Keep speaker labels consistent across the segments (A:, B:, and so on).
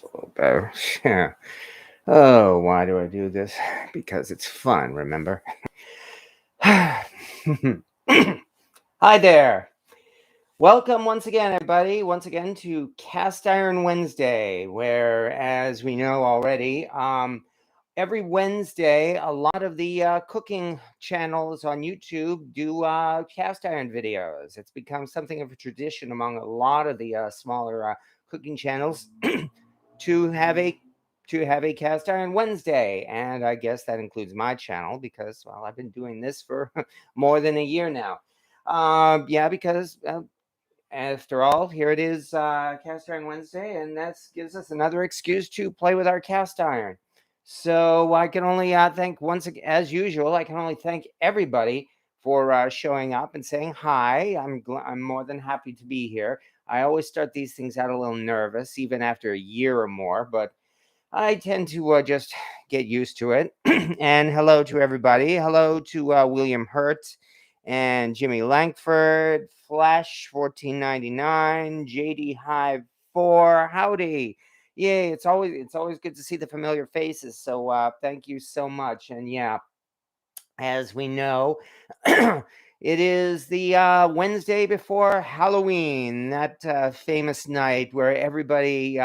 A: It's a little better. Yeah. Oh, why do I do this? Because it's fun, remember? Hi there. Welcome once again, everybody. Once again to Cast Iron Wednesday, where, as we know already, every Wednesday, a lot of the cooking channels on YouTube do cast iron videos. It's become something of a tradition among a lot of the smaller cooking channels to have a cast iron Wednesday, and I guess that includes my channel because, well, I've been doing this for more than a year now. Yeah, because after all, here it is, Cast Iron Wednesday, and that gives us another excuse to play with our cast iron. So I can only thank once again, as usual, I can only thank everybody for showing up and saying hi. I'm more than happy to be here. I always start these things out a little nervous, even after a year or more, but I tend to just get used to it. And hello to everybody. Hello to William Hurt and Jimmy Langford, Flash 1499, JD Hive 4. Howdy. Yay, it's always good to see the familiar faces. So thank you so much. And yeah, as we know, it is the Wednesday before Halloween, that famous night where everybody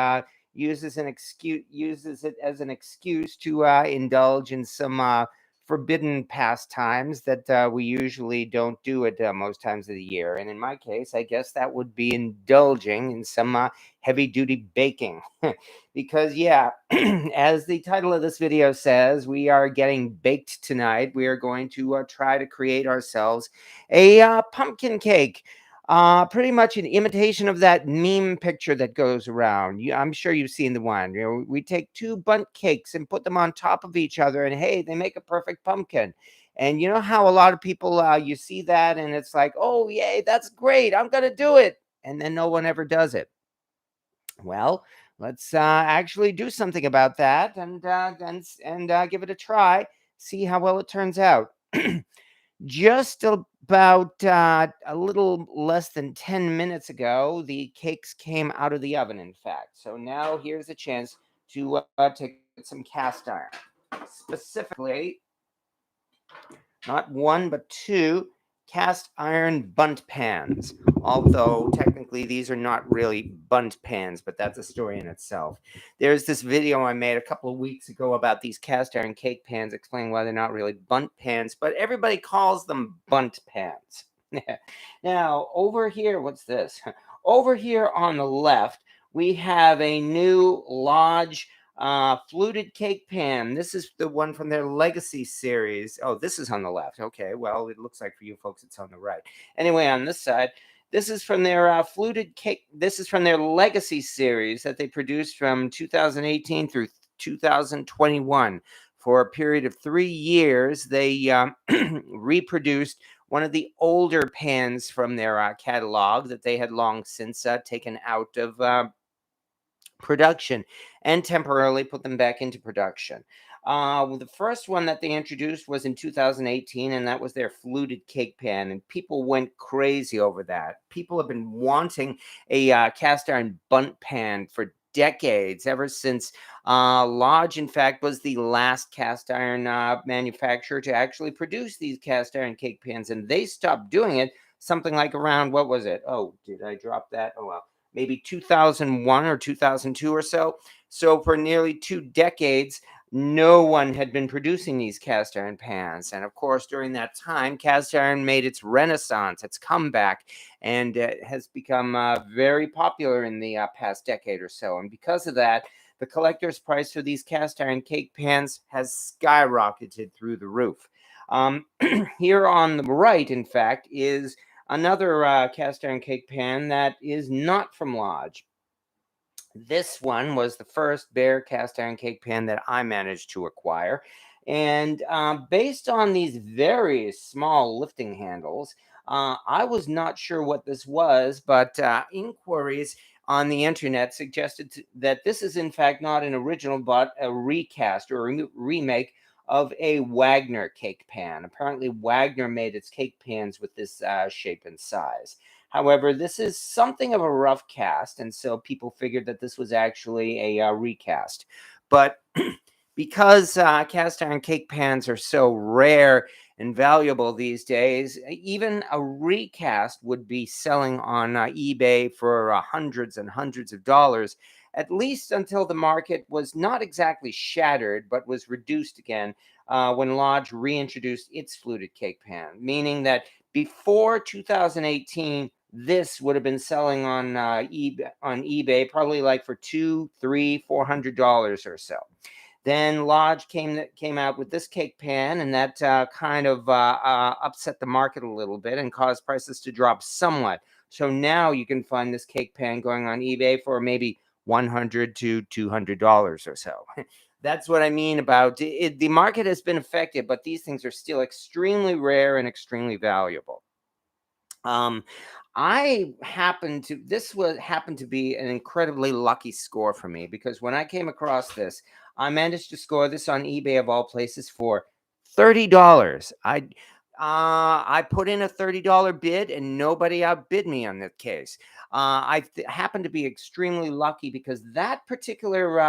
A: uses it as an excuse to indulge in some forbidden pastimes that we usually don't do at most times of the year. And in my case, I guess that would be indulging in some heavy duty baking. Because yeah, as the title of this video says, we are getting baked tonight. We are going to try to create ourselves a pumpkin cake. Pretty much an imitation of that meme picture that goes around. I'm sure you've seen the one. You know, we take two bundt cakes and put them on top of each other, and hey, they make a perfect pumpkin. And you know how a lot of people, you see that, and it's like, oh, yay, that's great. I'm going to do it. And then no one ever does it. Well, let's actually do something about that and give it a try. See how well it turns out. Just about a little less than 10 minutes ago, the cakes came out of the oven, in fact. So now here's a chance to take some cast iron. Specifically, not one, but two cast iron bundt pans. Although technically these are not really bundt pans, but that's a story in itself. There's this video I made a couple of weeks ago about these cast iron cake pans, explaining why they're not really bundt pans, but everybody calls them bundt pans. Now, over here, what's this? Over here on the left, we have a new Lodge fluted cake pan. This is the one from their Legacy series. Oh, this is on the left. Okay, well, it looks like for you folks it's on the right. Anyway, on this side, this is from their fluted cake. This is from their Legacy series that they produced from 2018 through 2021. For a period of 3 years, they reproduced one of the older pans from their catalog that they had long since taken out of production and temporarily put them back into production. The first one that they introduced was in 2018, and that was their fluted cake pan, and people went crazy over that. People have been wanting a cast iron bundt pan for decades, ever since Lodge, in fact, was the last cast iron manufacturer to actually produce these cast iron cake pans, and they stopped doing it something like around, what was it? Oh, did I drop that? Oh, well, maybe 2001 or 2002 or so. So for nearly 2 decades, no one had been producing these cast iron pans. And of course, during that time, cast iron made its renaissance, its comeback, and it has become very popular in the past decade or so. And because of that, the collector's price for these cast iron cake pans has skyrocketed through the roof. Here on the right, in fact, is another cast iron cake pan that is not from Lodge. This one was the first bare cast iron cake pan that I managed to acquire. And based on these very small lifting handles, I was not sure what this was, but inquiries on the internet suggested that this is in fact not an original, but a recast or a remake of a Wagner cake pan. Apparently, Wagner made its cake pans with this shape and size. However, this is something of a rough cast, and so people figured that this was actually a recast. But because cast iron cake pans are so rare and valuable these days, even a recast would be selling on eBay for hundreds and hundreds of dollars, at least until the market was not exactly shattered, but was reduced again when Lodge reintroduced its fluted cake pan, meaning that before 2018, this would have been selling on eBay probably like for $200, $300, $400 or so. Then Lodge came out with this cake pan, and that kind of upset the market a little bit and caused prices to drop somewhat. So now you can find this cake pan going on eBay for maybe $100 to $200 or so. That's what I mean about it. The market has been affected, but these things are still extremely rare and extremely valuable. Um, happened to be an incredibly lucky score for me, because when I came across this, I managed to score this on eBay of all places for $30. I put in a $30 bid and nobody outbid me on that case. Happened to be extremely lucky because that particular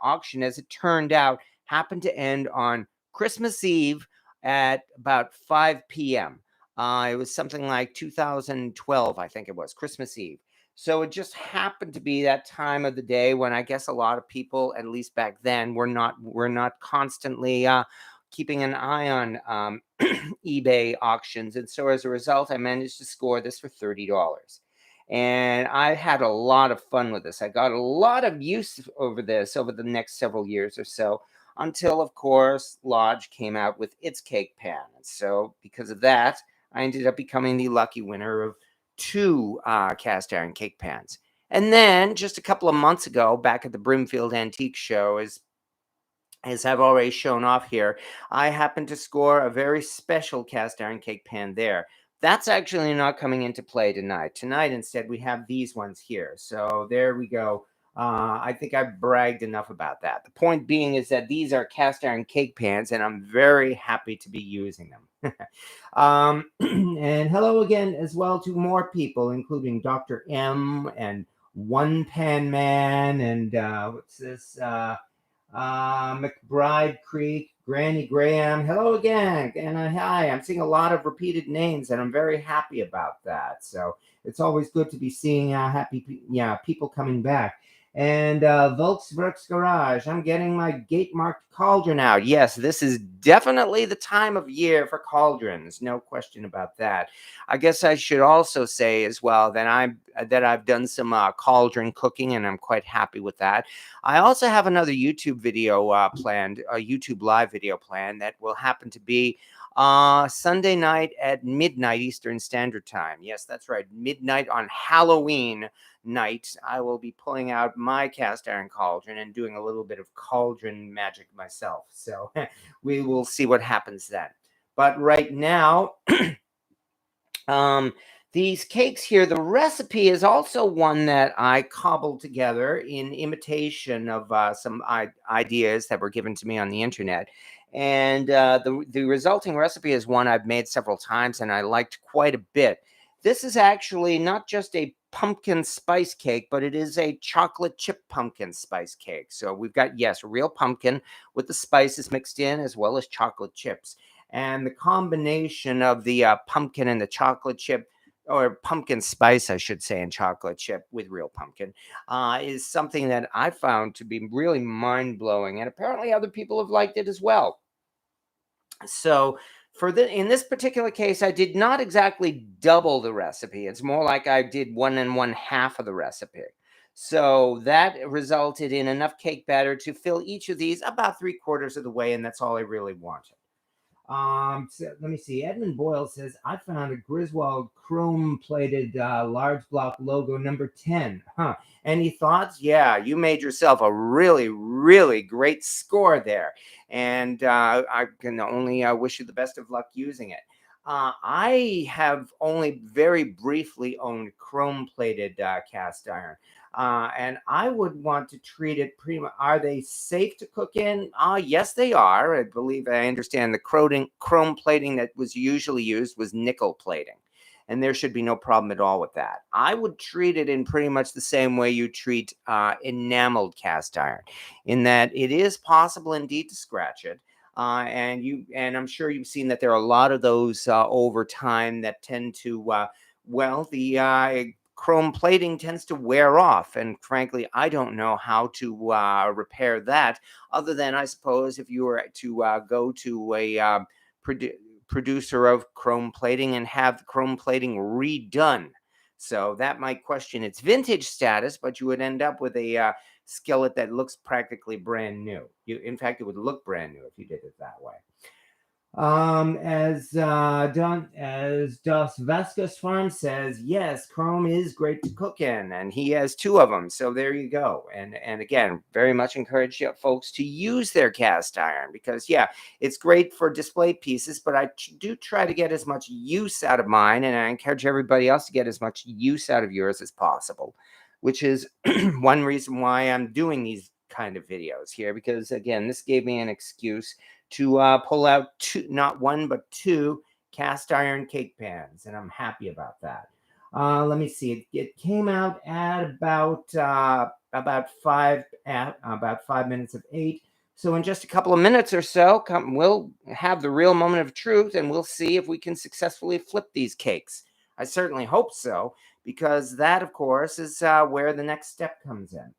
A: auction, as it turned out, happened to end on Christmas Eve at about 5 p.m. It was something like 2012, I think it was, Christmas Eve. So it just happened to be that time of the day when I guess a lot of people, at least back then, were not constantly keeping an eye on eBay auctions. And so as a result, I managed to score this for $30. And I had a lot of fun with this. I got a lot of use over this over the next several years or so, until, of course, Lodge came out with its cake pan. And so because of that, I ended up becoming the lucky winner of two cast iron cake pans. And then just a couple of months ago, back at the Brimfield Antique Show, as I've already shown off here, I happened to score a very special cast iron cake pan there. That's actually not coming into play tonight. Tonight, instead, we have these ones here. So there we go. I think I've bragged enough about that. The point being is that these are cast iron cake pans, and I'm very happy to be using them. And hello again as well to more people, including Dr. M and One Pan Man and what's this? McBride Creek, Granny Graham. Hello again, and hi. I'm seeing a lot of repeated names, and I'm very happy about that. So it's always good to be seeing people coming back. And Volkswagen Garage. I'm getting my gate marked cauldron out. Yes, this is definitely the time of year for cauldrons. No question about that. I guess I should also say as well that I've done some cauldron cooking, and I'm quite happy with that. I also have another YouTube video planned, a YouTube live video planned that will happen to be Sunday night at midnight Eastern Standard Time. Yes, that's right, midnight on Halloween night. I will be pulling out my cast iron cauldron and doing a little bit of cauldron magic myself. So we will see what happens then. But right now, these cakes here, the recipe is also one that I cobbled together in imitation of some ideas that were given to me on the internet. And the resulting recipe is one I've made several times and I liked quite a bit. This is actually not just a pumpkin spice cake, but it is a chocolate chip pumpkin spice cake. So we've got, yes, real pumpkin with the spices mixed in, as well as chocolate chips. And the combination of the pumpkin and the chocolate chip, or pumpkin spice, I should say, and chocolate chip with real pumpkin, is something that I found to be really mind-blowing. And apparently other people have liked it as well. So in this particular case, I did not exactly double the recipe. It's more like I did 1 1/2 of the recipe. So that resulted in enough cake batter to fill each of these about 3/4 of the way, and that's all I really wanted. So let me see. Edmund Boyle says, I found a Griswold chrome-plated large block logo number 10. Huh. Any thoughts? Yeah, you made yourself a really, really great score there. And I can only wish you the best of luck using it. I have only very briefly owned chrome-plated cast iron. And I would want to treat it pretty much. Are they safe to cook in? Yes, they are. I understand the chrome plating that was usually used was nickel plating. and there should be no problem at all with that. I would treat it in pretty much the same way you treat enameled cast iron, in that it is possible indeed to scratch it. And I'm sure you've seen that there are a lot of those over time that tend to, the chrome plating tends to wear off. And frankly, I don't know how to repair that, other than, I suppose, if you were to go to a producer of chrome plating and have the chrome plating redone. So that might question its vintage status, but you would end up with a skillet that looks practically brand new. In fact, it would look brand new if you did it that way. As Dos Vascos Farm says, yes, chrome is great to cook in, and he has 2 of them. So there you go. And again, very much encourage you folks to use their cast iron, because yeah, it's great for display pieces, but I do try to get as much use out of mine, and I encourage everybody else to get as much use out of yours as possible, which is one reason why I'm doing these kind of videos here, because again, this gave me an excuse to pull out not 1 but 2 cast iron cake pans, and I'm happy about that. Let me see. It came out at about 5 minutes of 8. So in just a couple of minutes or so, we'll have the real moment of truth, and we'll see if we can successfully flip these cakes. I certainly hope so, because that, of course, is where the next step comes in.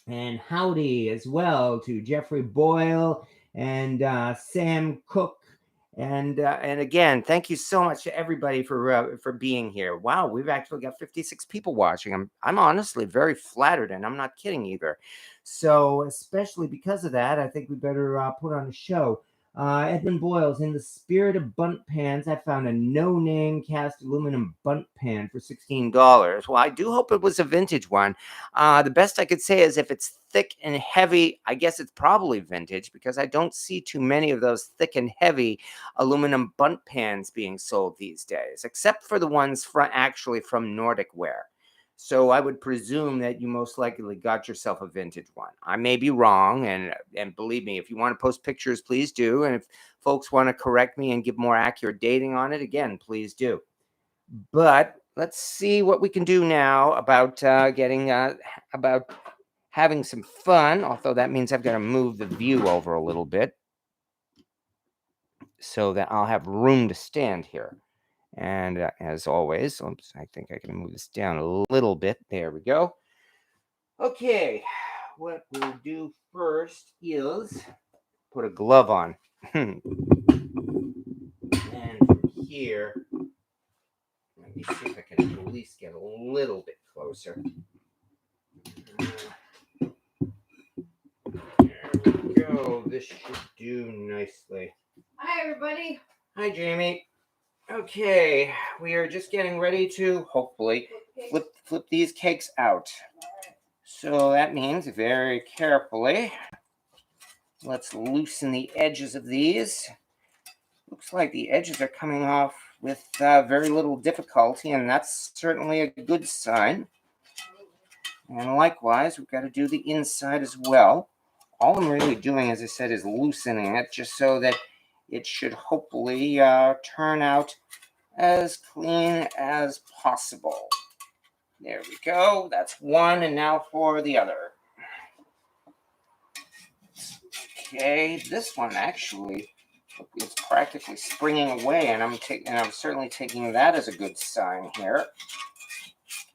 A: And howdy as well to Jeffrey Boyle and Sam Cook, and again, thank you so much to everybody for being here. Wow, we've actually got 56 people watching. I'm honestly very flattered, and I'm not kidding either. So especially because of that, I think we better put on a show. Edmund Boyles, in the spirit of Bundt pans, I found a no-name cast aluminum Bundt pan for $16. Well, I do hope it was a vintage one. The best I could say is if it's thick and heavy, I guess it's probably vintage, because I don't see too many of those thick and heavy aluminum Bundt pans being sold these days, except for the ones actually from Nordic Ware. So I would presume that you most likely got yourself a vintage one. I may be wrong, and believe me, if you want to post pictures, please do. And if folks want to correct me and give more accurate dating on it, again, please do. But let's see what we can do now about about having some fun, although that means I've got to move the view over a little bit so that I'll have room to stand here. And as always, oops, I think I can move this down a little bit. There we go. Okay, what we'll do first is put a glove on. And from here, let me see if I can at least get a little bit closer. There we go. This should do nicely. Hi, everybody. Hi, Jamie. Okay, we are just getting ready to hopefully flip these cakes out. So that means very carefully, let's loosen the edges of these. Looks like the edges are coming off with very little difficulty, and that's certainly a good sign. And likewise, we've got to do the inside as well. All I'm really doing, as I said, is loosening it just so that it should hopefully turn out as clean as possible. There we go. That's one, and now for the other. Okay, this one actually is practically springing away, and I'm certainly taking that as a good sign here.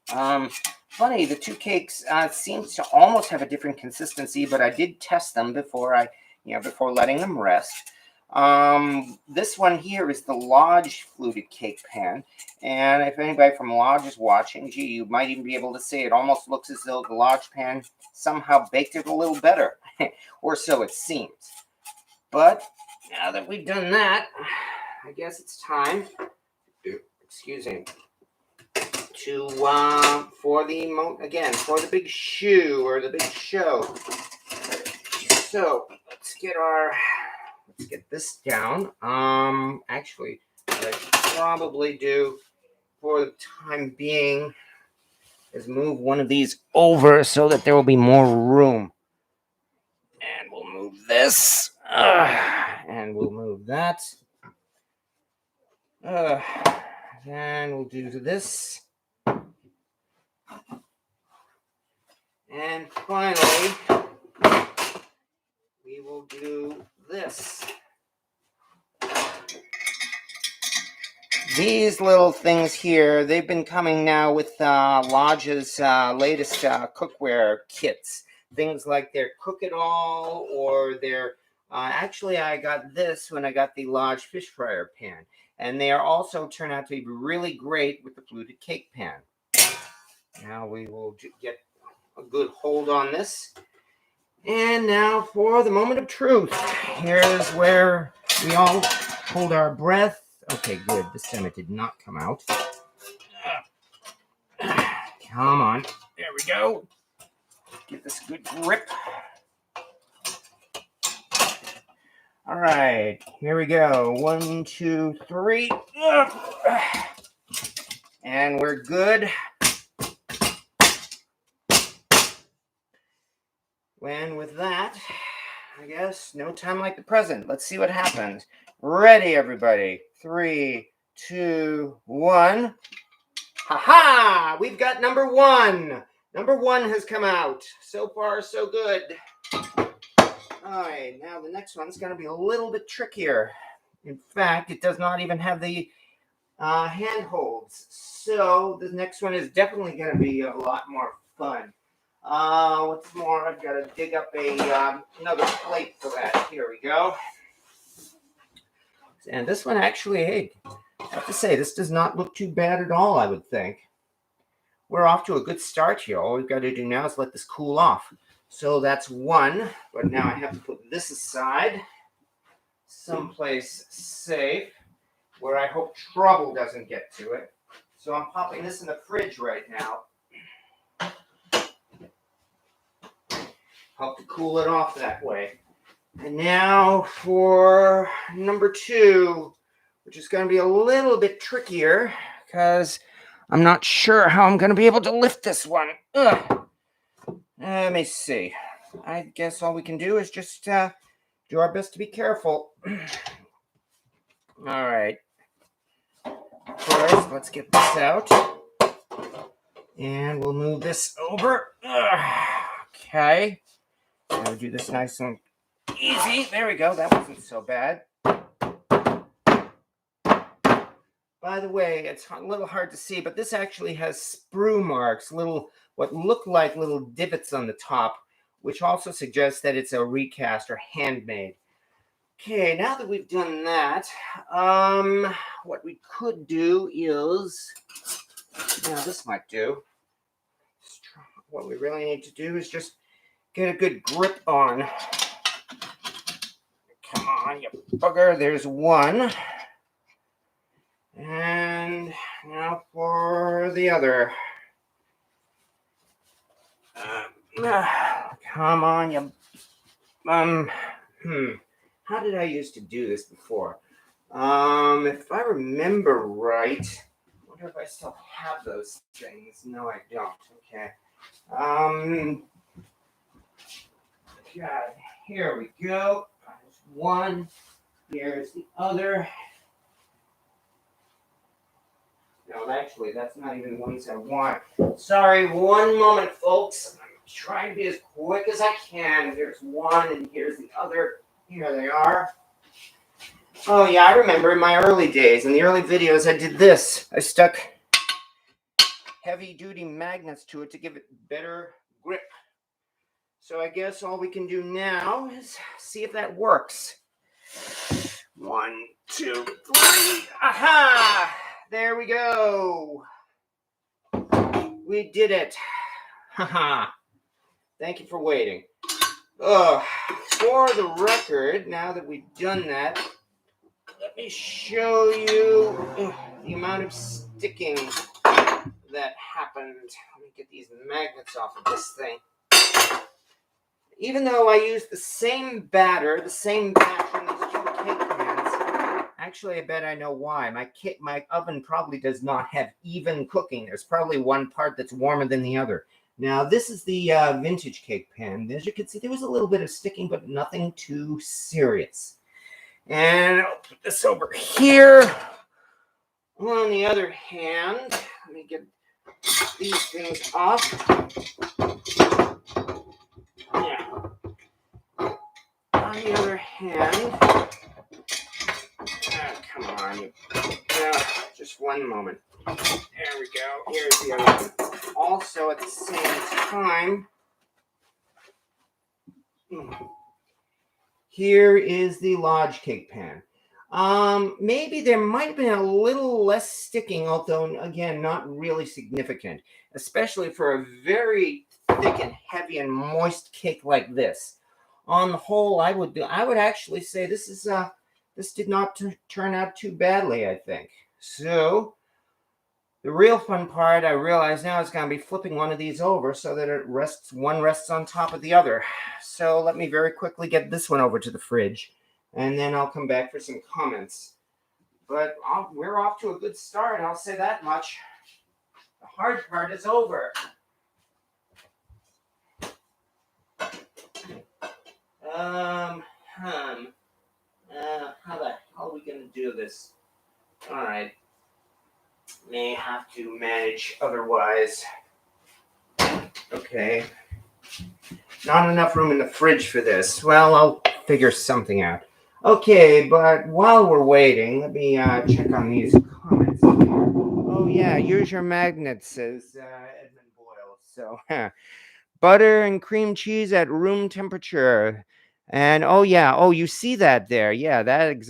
A: Funny, the 2 cakes seem to almost have a different consistency, but I did test them before before letting them rest. This one here is the Lodge fluted cake pan, and if anybody from Lodge is watching, gee, you might even be able to say it almost looks as though the Lodge pan somehow baked it a little better, or so it seems. But now that we've done that, I guess it's time, excuse me, to for the big shoe, or the big show. So let's get this down. Actually, what I should probably do for the time being is move one of these over so that there will be more room. And we'll move this. And we'll move that. Then we'll do this. And finally, we will do this. These little things here, they've been coming now with Lodge's latest cookware kits. Things like their Cook It All or their... actually, I got this when I got the Lodge fish fryer pan. And they are also turn out to be really great with the fluted cake pan. Now we will get a good hold on this. And now for the moment of truth. Here's where we all hold our breath. Okay, good. This time it did not come out. Come on. There we go. Give this a good grip. All right, here we go. 1, 2, 3. And we're good. And with that, I guess no time like the present. Let's see what happens. Ready, everybody. 3, 2, 1. Ha-ha! We've got number 1. Number 1 has come out. So far, so good. All right, now the next one's going to be a little bit trickier. In fact, it does not even have the handholds. So the next one is definitely going to be a lot more fun. What's more, I've got to dig up another plate for that. Here we go. And this one actually, hey, I have to say, this does not look too bad at all, I would think. We're off to a good start here. All we've got to do now is let this cool off. So that's 1, but now I have to put this aside, someplace safe, where I hope trouble doesn't get to it. So I'm popping this in the fridge right now. Help to cool it off that way. And now for number 2, which is going to be a little bit trickier because I'm not sure how I'm going to be able to lift this one. Let me see. I guess all we can do is just do our best to be careful. All right. First, let's get this out. And we'll move this over. Okay. Now do this nice and easy. There we go. That wasn't so bad. By the way, it's a little hard to see, but this actually has sprue marks, what look like little divots on the top, which also suggests that it's a recast or handmade. Okay, now that we've done that, what we could do is, now this might do. What we really need to do is just get a good grip on. Come on, you bugger. There's 1. And now for the other. Come on, you... How did I used to do this before? If I remember right, I wonder if I still have those things. No, I don't. Okay. God, here we go. There's 1. Here's the other. No, actually, that's not even the ones I want. Sorry, 1 moment, folks. I'm trying to be as quick as I can. Here's 1, and here's the other. Here they are. Oh, yeah, I remember in my early days, in the early videos, I did this. I stuck heavy-duty magnets to it to give it better grip. So I guess all we can do now is see if that works. 1, 2, 3. Aha! There we go. We did it. Haha. Thank you for waiting. For the record, now that we've done that, let me show you the amount of sticking that happened. Let me get these magnets off of this thing. Even though I used the same batter, the same batch from these 2 cake pans, actually, I bet I know why. My oven probably does not have even cooking. There's probably one part that's warmer than the other. Now, this is the vintage cake pan. As you can see, there was a little bit of sticking, but nothing too serious. And I'll put this over here. On the other hand, let me get these things off. Yeah. On the other hand, come on, just one moment. There we go. Here's the other one. Also, at the same time, here is the Lodge cake pan. Maybe there might have been a little less sticking, although again, not really significant, especially for a very thick and heavy and moist cake like this. On the whole, I would actually say this did not turn out too badly, I think. So the real fun part, I realize now, is going to be flipping one of these over so that one rests on top of the other. So let me very quickly get this one over to the fridge, and then I'll come back for some comments. But we're off to a good start, I'll say that much. The hard part is over. How the hell are we going to do this? All right. May have to manage otherwise. Okay. Not enough room in the fridge for this. Well, I'll figure something out. Okay, but while we're waiting, let me check on these comments. Oh yeah, use your magnets, says Edmund Boyle. So, butter and cream cheese at room temperature. And oh yeah, you see that there. Yeah, that's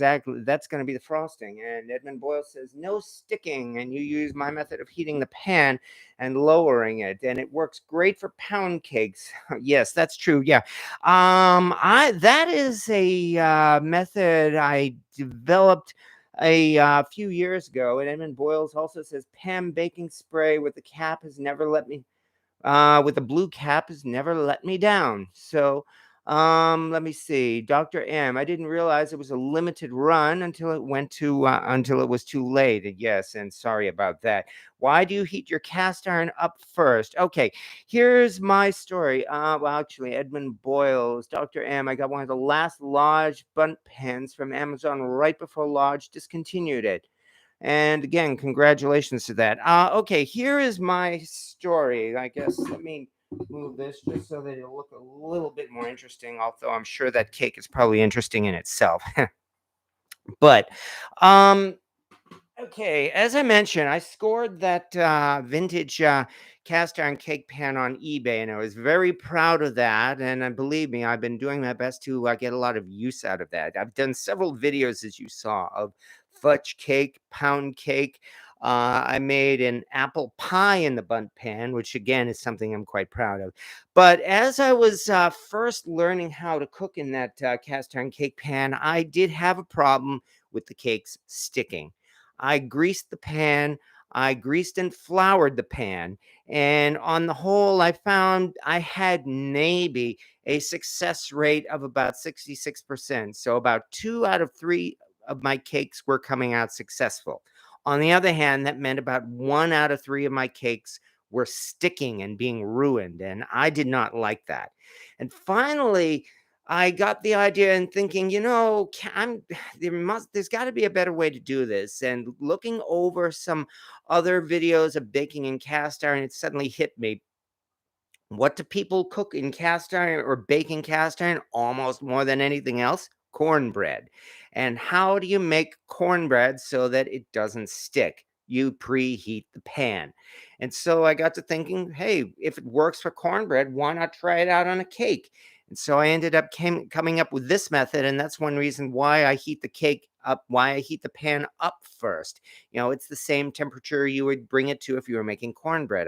A: going to be the frosting. And Edmund Boyle says no sticking, and you use my method of heating the pan and lowering it, and it works great for pound cakes. Yes, that's true. Yeah. That is a method I developed a few years ago. And Edmund Boyles also says pan baking spray with the cap has never let me with the blue cap has never let me down. So let me see. Dr. M, I didn't realize it was a limited run until until it was too late. Yes, and sorry about that. Why do you heat your cast iron up first? Okay, here's my story. Well, actually, Edmund Boyles, Dr. M, I got one of the last Lodge Bundt pens from Amazon right before Lodge discontinued it. And again, congratulations to that. Okay, here is my story. I guess let me move this just so that it'll look a little bit more interesting, although I'm sure that cake is probably interesting in itself. But okay, as I mentioned, I scored that vintage cast iron cake pan on eBay, and I was very proud of that. And believe me, I've been doing my best to get a lot of use out of that. I've done several videos, as you saw, of fudge cake, pound cake. I made an apple pie in the Bundt pan, which again is something I'm quite proud of. But as I was first learning how to cook in that cast iron cake pan, I did have a problem with the cakes sticking. I greased the pan. I greased and floured the pan. And on the whole, I found I had maybe a success rate of about 66%. So about 2 out of 3 of my cakes were coming out successful. On the other hand, that meant about 1 out of 3 of my cakes were sticking and being ruined. And I did not like that. And finally, I got the idea and thinking, there's got to be a better way to do this. And looking over some other videos of baking in cast iron, it suddenly hit me. What do people cook in cast iron or bake in cast iron almost more than anything else? Cornbread. And how do you make cornbread so that it doesn't stick? You preheat the pan. And so I got to thinking, hey, if it works for cornbread, why not try it out on a cake? And so I ended up coming up with this method. And that's one reason why I heat the cake up, why I heat the pan up first. It's the same temperature you would bring it to if you were making cornbread.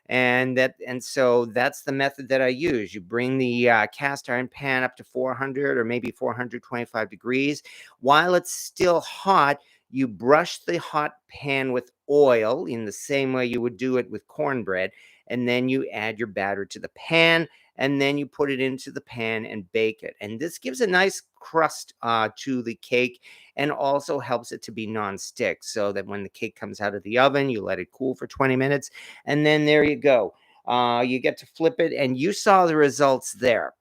A: And so that's the method that I use. You bring the cast iron pan up to 400 or maybe 425 degrees. While it's still hot, you brush the hot pan with oil in the same way you would do it with cornbread. And then you add your batter to the pan, and then you put it into the pan and bake it. And this gives a nice crust to the cake, and also helps it to be non-stick, so that when the cake comes out of the oven, you let it cool for 20 minutes, and then there you go. You get to flip it, and you saw the results there.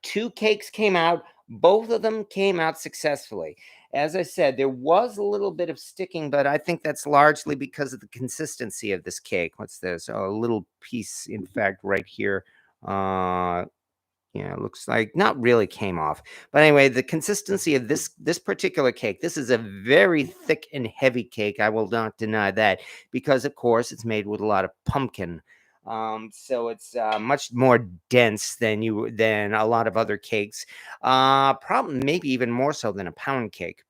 A: 2 cakes came out. Both of them came out successfully. as I said, there was a little bit of sticking, but I think that's largely because of the consistency of this cake. What's this? Oh, a little piece, in fact, right here. Yeah, it looks like not really came off. But anyway, the consistency of this particular cake, this is a very thick and heavy cake. I will not deny that, because of course it's made with a lot of pumpkin. So it's much more dense than a lot of other cakes. Probably maybe even more so than a pound cake.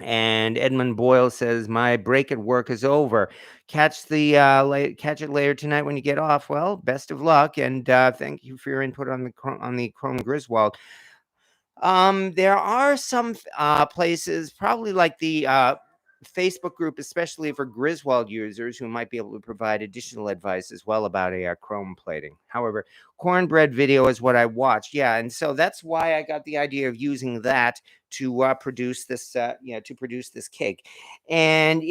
A: And Edmund Boyle says, "My break at work is over. Catch it later tonight when you get off. Well, best of luck, and thank you for your input on the Chrome Griswold." There are some places, probably like the Facebook group, especially for Griswold users, who might be able to provide additional advice as well about a chrome plating. However, cornbread video is what I watched. Yeah, and so that's why I got the idea of using that to produce this, to produce this cake. And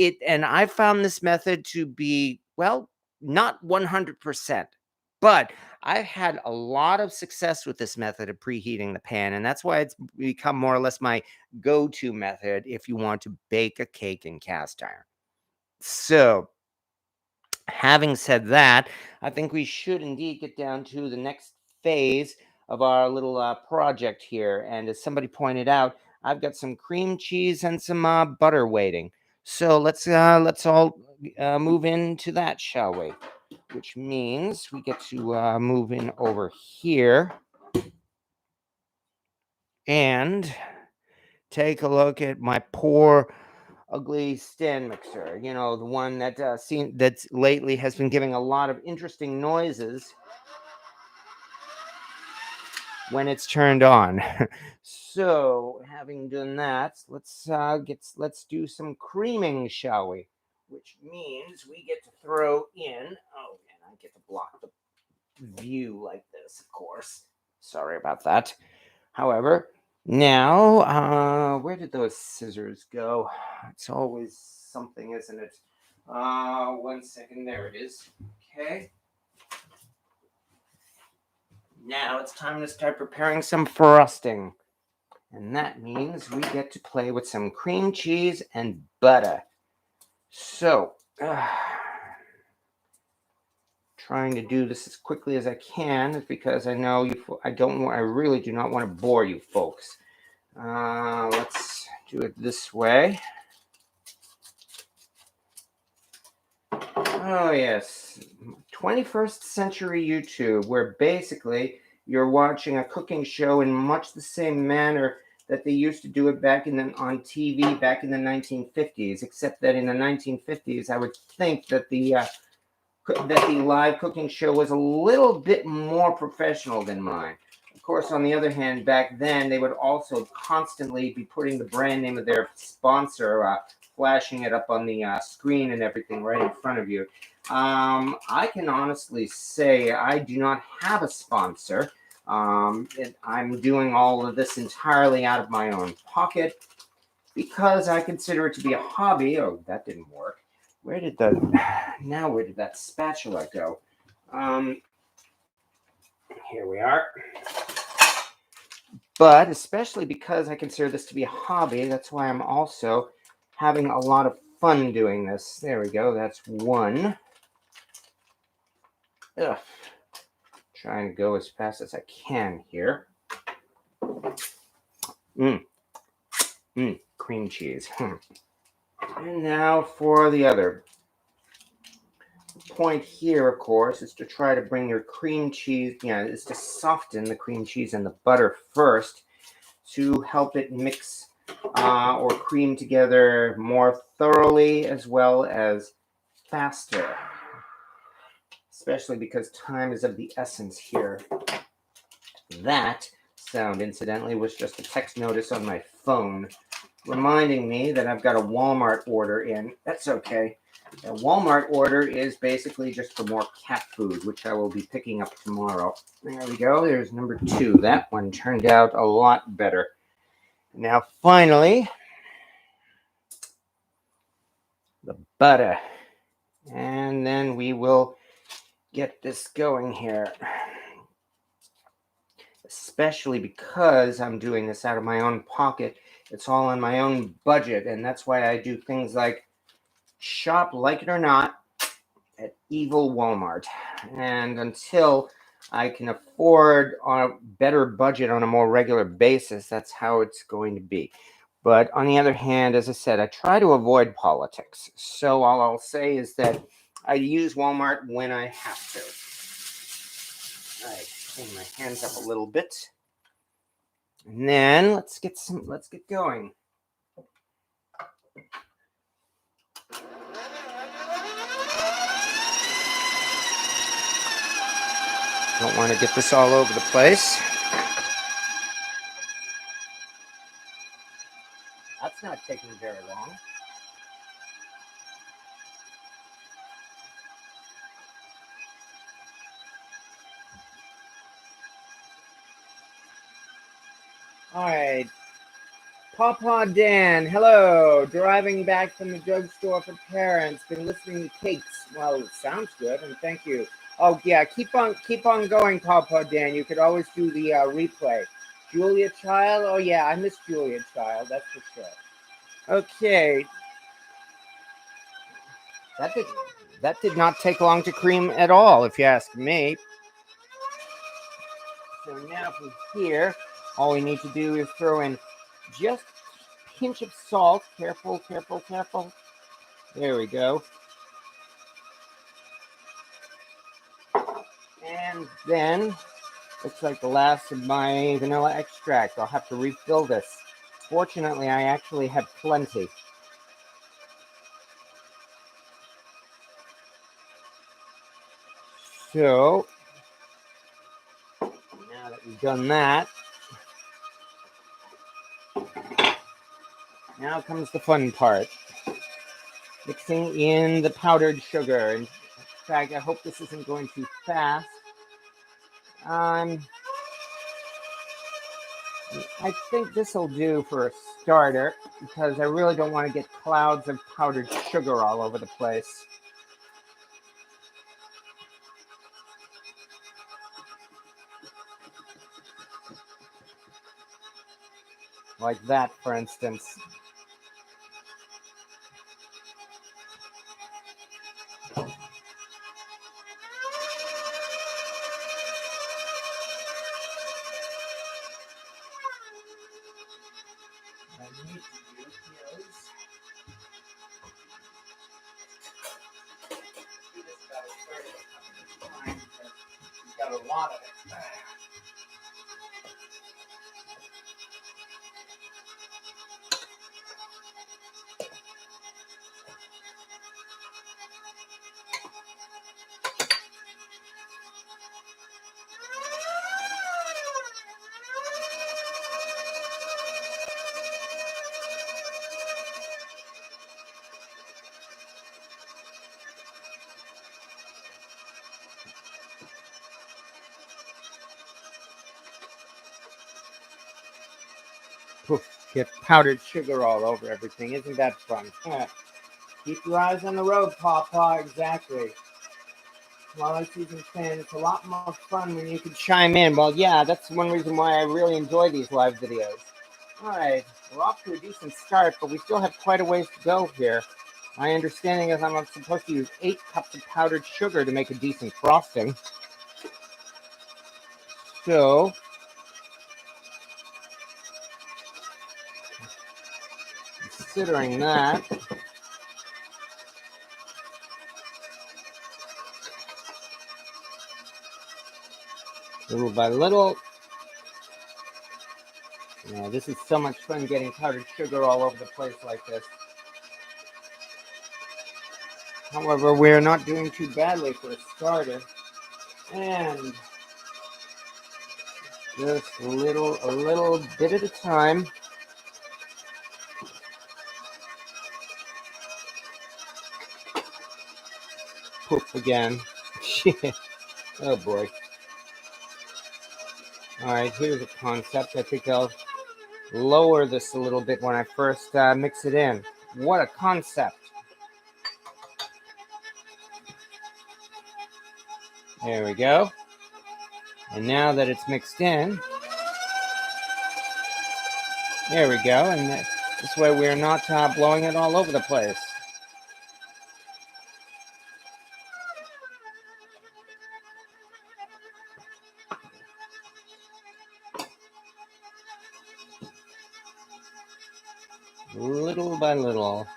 A: I found this method to be, well, not 100%, but I've had a lot of success with this method of preheating the pan, and that's why it's become more or less my go-to method if you want to bake a cake in cast iron. So, having said that, I think we should indeed get down to the next phase of our little project here. And as somebody pointed out, I've got some cream cheese and some butter waiting. So let's all move into that, shall we? Which means we get to move in over here and take a look at my poor, ugly stand mixer. You know, the one that that's lately has been giving a lot of interesting noises when it's turned on. So, having done that, let's do some creaming, shall we? Which means we get to throw in. Oh, and I get to block the view like this, of course. Sorry about that. However, now, where did those scissors go? It's always something, isn't it? 1 second. There it is. Okay. Now it's time to start preparing some frosting. And that means we get to play with some cream cheese and butter. So, trying to do this as quickly as I can because I know I really do not want to bore you folks. Let's do it this way. Oh, yes. 21st century YouTube, where basically you're watching a cooking show in much the same manner that they used to do it on TV back in the 1950s, except that in the 1950s, I would think that the live cooking show was a little bit more professional than mine. Of course, on the other hand, back then, they would also constantly be putting the brand name of their sponsor, flashing it up on the screen and everything right in front of you. I can honestly say I do not have a sponsor. I'm doing all of this entirely out of my own pocket because I consider it to be a hobby. Oh, that didn't work. Where did that spatula go? Here we are. But especially because I consider this to be a hobby, that's why I'm also having a lot of fun doing this. There we go. That's one. Ugh. Trying to go as fast as I can here. Cream cheese. And now for the other. The point here, of course, is to try to bring your cream cheese, is to soften the cream cheese and the butter first to help it mix or cream together more thoroughly as well as faster. Especially because time is of the essence here. That sound, incidentally, was just a text notice on my phone reminding me that I've got a Walmart order in. That's okay. A Walmart order is basically just for more cat food, which I will be picking up tomorrow. There we go. There's number 2. That one turned out a lot better. Now, finally, the butter. And then we will get this going here. Especially because I'm doing this out of my own pocket. It's all on my own budget, and that's why I do things like shop, like it or not, at evil Walmart. And until I can afford on a better budget on a more regular basis, that's how it's going to be. But on the other hand, as I said, I try to avoid politics. So all I'll say is that I use Walmart when I have to. All right, clean my hands up a little bit. And then let's get going. Don't want to get this all over the place. That's not taking very long. All right. Papa Dan, hello. Driving back from the drugstore for parents. Been listening to Cakes. Well, it sounds good, and thank you. Oh yeah, keep on going, Papa Dan. You could always do the replay. Julia Child. Oh yeah, I miss Julia Child. That's for sure. Okay. That did not take long to cream at all, if you ask me. So now from here, all we need to do is throw in just a pinch of salt. Careful, careful, careful. There we go. And then, looks like the last of my vanilla extract. I'll have to refill this. Fortunately, I actually have plenty. So, now that we've done that, now comes the fun part. Mixing in the powdered sugar. In fact, I hope this isn't going too fast. I think this will do for a starter, because I really don't want to get clouds of powdered sugar all over the place. Like that, for instance. Got a lot of it. Poof, get powdered sugar all over everything. Isn't that fun? Keep your eyes on the road, Papa. Exactly. Twilight season fan. It's a lot more fun when you can chime in. Well, yeah, that's one reason why I really enjoy these live videos. All right, we're off to a decent start, but we still have quite a ways to go here. My understanding is I'm supposed to use 8 cups of powdered sugar to make a decent frosting. So, considering that, little by little, this is so much fun getting powdered sugar all over the place like this. However, we're not doing too badly for a starter. And just a little bit at a time. Poof again. Oh boy. All right, here's a concept. I think I'll lower this a little bit when I first mix it in. What a concept. There we go. And now that it's mixed in, There we go. And this way we're not blowing it all over the place. Little by little.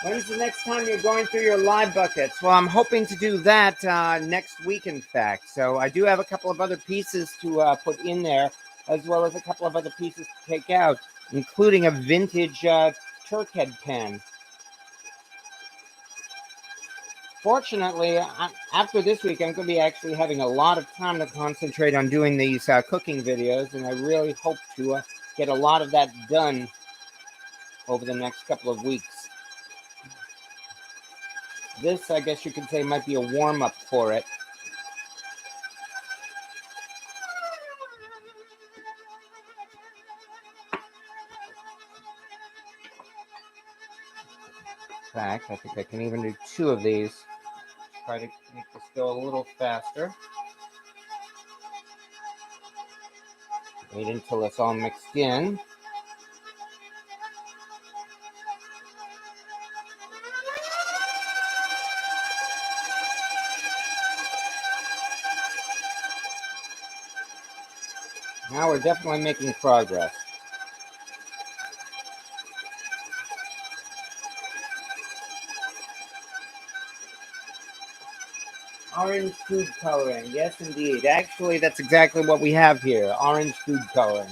A: When's the next time you're going through your live buckets? Well, I'm hoping to do that next week, in fact. So I do have a couple of other pieces to put in there, as well as a couple of other pieces to take out, including a vintage Turk head pen. Fortunately, after this week, I'm going to be actually having a lot of time to concentrate on doing these cooking videos, and I really hope to get a lot of that done over the next couple of weeks. This, I guess you could say, might be a warm-up for it. In fact, I think I can even do 2 of these. Try to make this go a little faster. Wait until it's all mixed in. Now we're definitely making progress. Orange food coloring. Yes, indeed. Actually, that's exactly what we have here. Orange food coloring.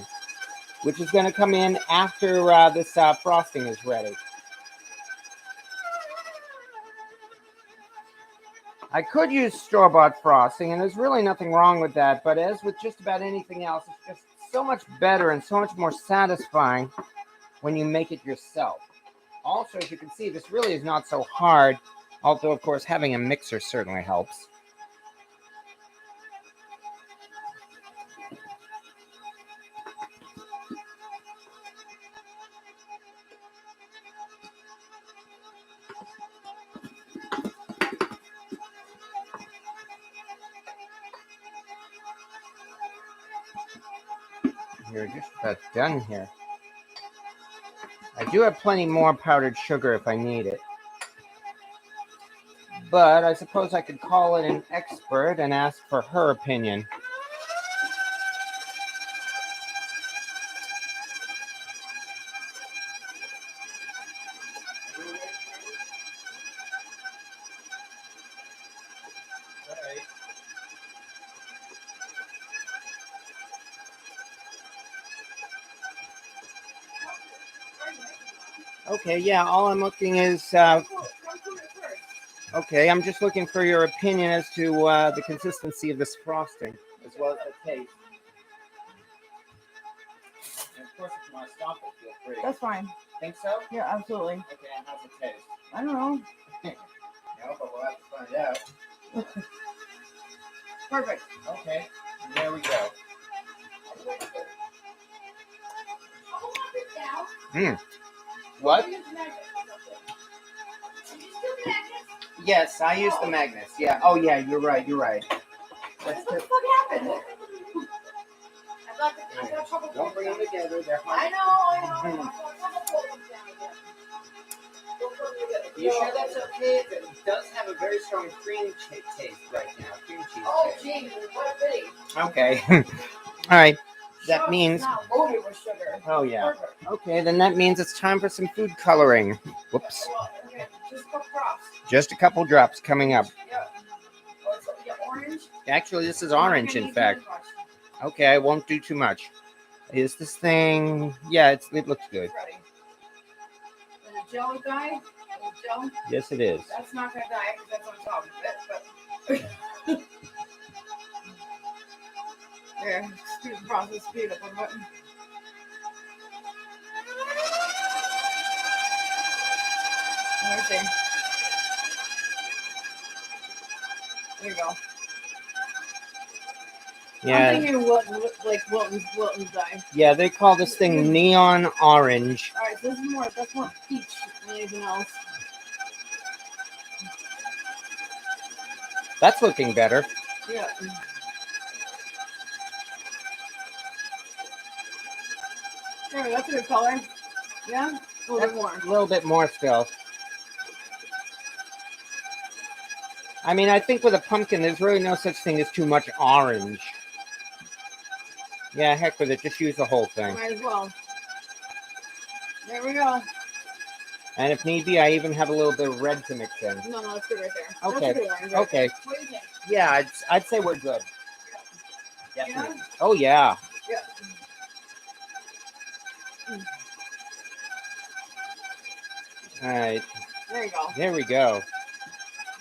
A: Which is going to come in after this frosting is ready. I could use store-bought frosting, and there's really nothing wrong with that. But as with just about anything else, it's just so much better and so much more satisfying when you make it yourself. Also, as you can see, this really is not so hard, although, of course, having a mixer certainly helps. We're just about done here. I do have plenty more powdered sugar if I need it. But I suppose I could call it an expert and ask for her opinion. Okay, yeah, all I'm looking is... okay, I'm just looking for your opinion as to the consistency of this frosting, as well as the taste. And of course, if you want to stop it, feel free.
B: That's fine.
A: Think so?
B: Yeah, absolutely.
A: Okay, and how's it taste?
B: I don't know.
A: No, but we'll have to find out.
B: Perfect.
A: Okay, there we go. What? Yes, I use the magnets. Yeah. Oh, yeah. You're right. You're right.
B: What the fuck happened? I got trouble.
A: Don't bring them together. They're hard.
B: I know.
A: You sure that's okay? It does have a very strong cream taste right now. Cream cheese.
B: Oh, gee, what a pity.
A: Okay. All right. That means.
B: It's not loaded with sugar.
A: Oh, yeah.
B: Perfect.
A: Okay, then that means it's time for some food coloring. Whoops.
B: Well, okay, just a couple drops.
A: Just a couple drops coming up.
B: Yep. Oh, it's orange?
A: Actually, this is orange, in fact. Okay, I won't do too much. Is this thing... Yeah, it looks good.
B: Ready. And the jelly guy? Joe?
A: Yes, it is.
B: That's not gonna die because that's on top of it. But there, speed the process, speed up on button. Let me see. There you go.
A: Yeah.
B: I'm thinking Wilton's dye.
A: Yeah, they call this thing neon orange.
B: All right, so this is more. That's more peach than anything else.
A: That's looking better.
B: Yeah. There, that's a good color. Yeah, a little bit more.
A: A little bit more still. I mean, I think with a pumpkin, there's really no such thing as too much orange. Yeah, heck with it. Just use the whole thing.
B: Might as well. There we go.
A: And if need be, I even have a little bit of red to mix in.
B: No, that's good right there.
A: Okay.
B: That's a good orange right
A: Okay.
B: there. What do you think?
A: Yeah, I'd say we're good. Definitely.
B: Yeah?
A: Oh, yeah.
B: Yeah.
A: All right.
B: There you go.
A: There we go.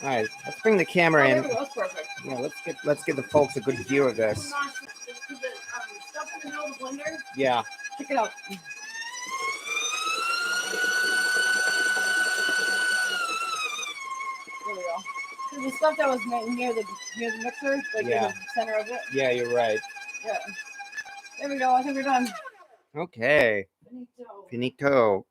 A: All right. Let's bring the camera
B: There
A: in.
B: we go. That's perfect.
A: Yeah, let's give the folks a good view of this.
B: Just put the stuff in the middle of the blender.
A: Yeah.
B: Check it out. There we go. The stuff that was near the mixer, like
A: Yeah.
B: in the center of it.
A: Yeah, you're right.
B: Yeah. There we go. I think we're done.
A: Okay.
B: Finito.
A: Finito.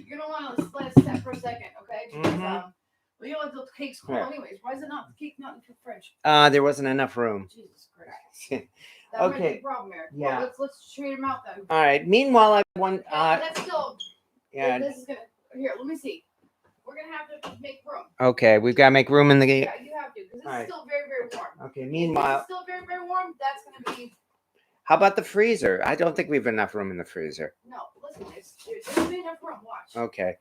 B: You're gonna want to let it set for a second, okay? Because,
A: Mhm.
B: well, you let the cake's cool
A: Yeah.
B: anyways. Why is it not the cake not in the fridge?
A: There wasn't enough room.
B: Jesus Christ. That might be
A: Okay.
B: a problem here.
A: Yeah.
B: Well, let's trade them out then.
A: All right. Meanwhile, I want.
B: That's still.
A: Yeah.
B: This is gonna. Here, let me see. We're gonna have to make room.
A: Okay, we've got to make room in the.
B: Yeah, you have to, because this
A: All right.
B: is still very, very warm.
A: Okay.
B: If
A: Meanwhile,
B: it's still very, very warm. That's gonna be.
A: how about the freezer? I don't think we have enough room in the freezer.
B: No, listen, there's gonna be enough room. Watch.
A: Okay.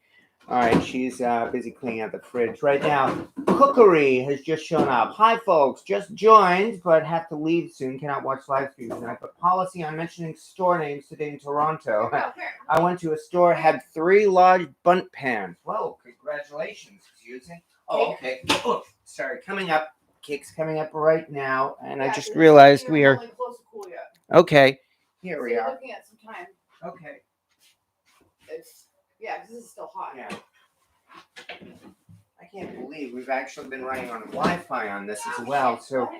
A: All right. She's busy cleaning out the fridge right now. Cookery has just shown up. Hi, folks. Just joined, but have to leave soon. Cannot watch live stream tonight. But policy on mentioning store names today in Toronto.
B: Here.
A: I went to a store, had 3 large Bundt pans. Whoa, congratulations, Susan. Oh, okay. Oh, sorry, coming up. Cake's coming up right now. And I
B: Yeah,
A: just
B: 'cause
A: realized
B: you're
A: we are.
B: not even close to cool yet.
A: Okay, here
B: So
A: we
B: you're
A: are.
B: looking at some time.
A: Okay.
B: Yeah, because this is still hot.
A: Yeah. I can't believe we've actually been running on Wi-Fi on this as well. So,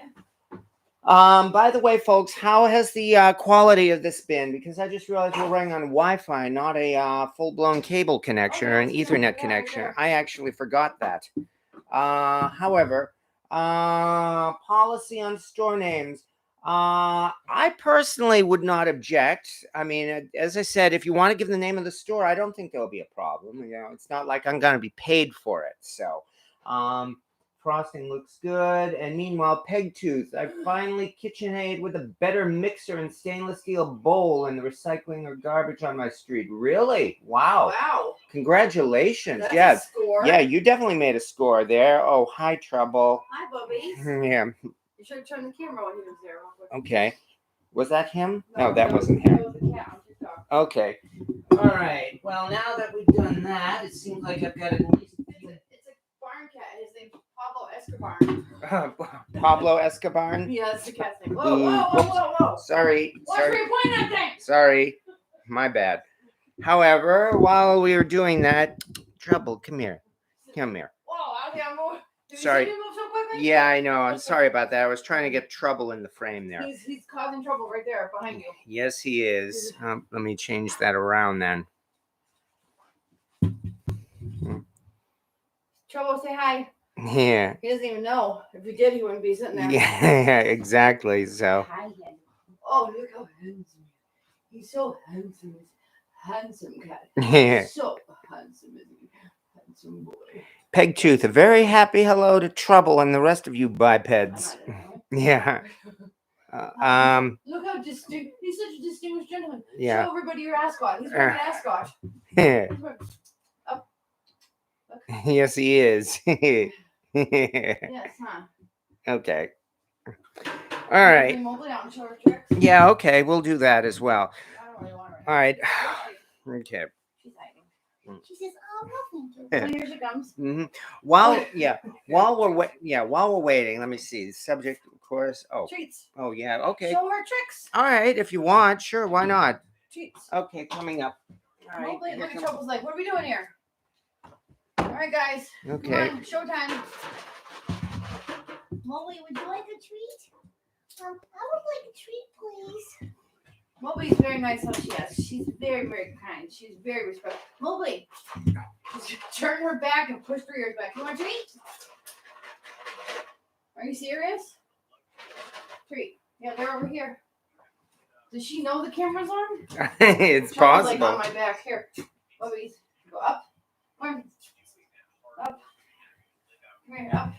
A: by the way, folks, how has the quality of this been? Because I just realized we're running on Wi-Fi, not a full-blown cable connection or an Ethernet connection. I actually forgot that. However, policy on store names. I personally would not object. I mean, as I said, if you want to give the name of the store, I don't think there'll be a problem. You know, it's not like I'm going to be paid for it. So, frosting looks good. And meanwhile, Peg Tooth, I finally KitchenAid with a better mixer and stainless steel bowl in the recycling or garbage on my street. Really? Wow.
B: Wow.
A: Congratulations.
B: That's
A: Yeah.
B: a score.
A: Yeah, you definitely made a score there. Oh, hi, Trouble.
B: Hi, Bubbies.
A: Yeah.
B: You should turn the camera when he was there. Real quick.
A: Okay. Was that him? No, that wasn't him.
B: That was the cat on TikTok.
A: Okay. All right. Well, now that we've done that, it seems like I've got at least.
B: It's a barn cat. His name's Pablo Escobar.
A: Pablo Escobar.
B: Yeah, that's the cat's name. Whoa, whoa, whoa, whoa, whoa.
A: Sorry.
B: Watch where
A: Sorry.
B: you're pointing that thing.
A: Sorry. My bad. However, while we were doing that, Trouble, come here. Come here.
B: Whoa, okay, I'm moving. Did
A: Sorry.
B: you see me move so quickly?
A: Yeah, I know. I'm sorry about that. I was trying to get Trouble in the frame there.
B: He's causing trouble right there behind you.
A: Yes, he is. Let me change that around then.
B: Trouble, say hi.
A: Yeah.
B: He doesn't even know. If he did, he wouldn't be sitting there.
A: Yeah, exactly. So.
B: Hi, Hen. Oh, look how handsome he is. He's so handsome. He's a handsome cat.
A: Yeah.
B: So handsome, isn't he? Handsome boy.
A: Peg Tooth, a very happy hello to Trouble and the rest of you bipeds. Yeah.
B: Look how distinct. He's such a distinguished gentleman.
A: Yeah.
B: Show everybody your ascot. He's wearing an ascot.
A: Yeah.
B: He's wearing- up.
A: Yes, he is.
B: Yes, huh?
A: Okay. All right.
B: Mobile out and show her tricks.
A: Yeah, okay. We'll do that as well.
B: I don't really want her.
A: All right.
B: Right.
A: Okay.
B: She's hiding. She says, "Oh no, thank you." So here she comes.
A: While we're waiting, let me see the subject, of course.
B: Treats.
A: Oh yeah, okay.
B: Show her tricks.
A: All right, if you want, sure, why not?
B: Treats.
A: Okay, coming up. All right.
B: Mobley, look at Trouble's like, what are we doing here? All right, guys.
A: Okay.
B: Come on, showtime. Mobley, would you like a treat? I would like a treat, please. Mobley's very nice how she is. She's very, very kind. She's very respectful. Mobley, just turn her back and push her ears back. You want a treat? Are you serious? Treat. Yeah, they're over here. Does she know the camera's on?
A: It's
B: Trouble's
A: possible.
B: like on my back. Here. Mobley, go up. Come on. Up. Come here, up.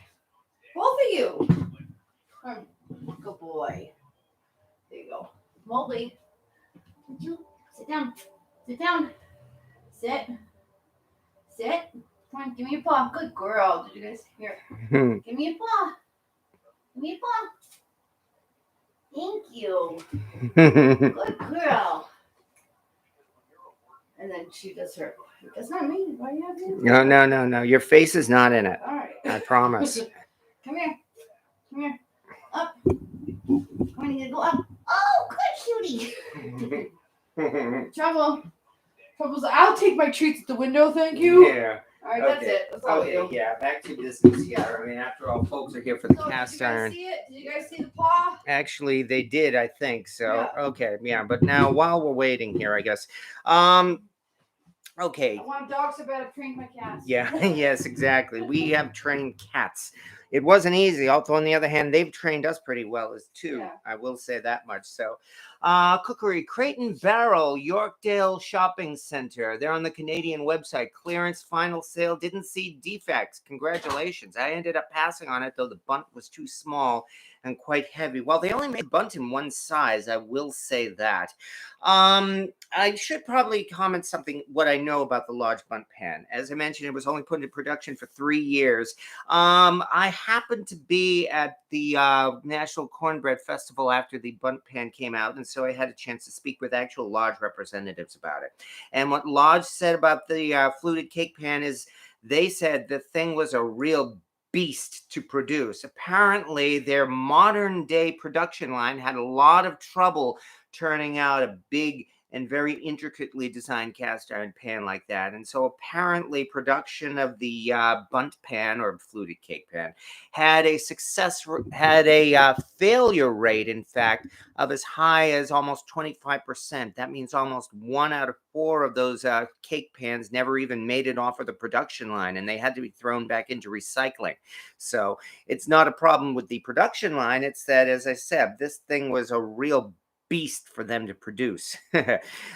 B: Both of you. Come on. Good boy. There you go. Mobley. Would you sit down? Sit down. Sit. Sit. Come on, give me your paw. Good girl. Did you guys here? Give me a paw. Give me a paw. Thank you. Good girl. And then she does her. That's not me. Why are you having
A: No. Your face is not in it.
B: All right.
A: I promise.
B: Come here. Come here. Up. Come on, you gotta go up. Oh, good cutie. Trouble's like, I'll take my treats at the window, thank you.
A: Yeah.
B: All right, that's it. That's all we do.
A: Yeah, back to business here. I mean, after all, folks are here for the
B: So,
A: cast
B: did you guys
A: iron.
B: see it? Did you guys see the paw?
A: Actually, they did, I think. So,
B: Yeah.
A: okay, yeah. But now, while we're waiting here, I guess. Okay.
B: I want dogs to better train my cats.
A: Yeah, yes, exactly. We have trained cats. It wasn't easy, although on the other hand, they've trained us pretty well as too.
B: Yeah.
A: I will say that much. So, Cookery, Crate and Barrel, Yorkdale Shopping Center. They're on the Canadian website. Clearance, final sale. Didn't see defects. Congratulations. I ended up passing on it, though the Bundt was too small and quite heavy. Well, they only made Bundt in one size. I will say that. I should probably comment something what I know about the large Bundt pan. As I mentioned, it was only put into production for 3 years. I happened to be at the National Cornbread Festival after the Bundt pan came out, and so I had a chance to speak with actual Lodge representatives about it. And what Lodge said about the fluted cake pan is they said the thing was a real beast to produce. Apparently, their modern day production line had a lot of trouble turning out a big and very intricately designed cast iron pan like that. And so apparently production of the Bundt pan or fluted cake pan had a failure rate, in fact, of as high as almost 25%. That means almost 1 out of 4 of those cake pans never even made it off of the production line, and they had to be thrown back into recycling. So it's not a problem with the production line. It's that, as I said, this thing was a real beast for them to produce,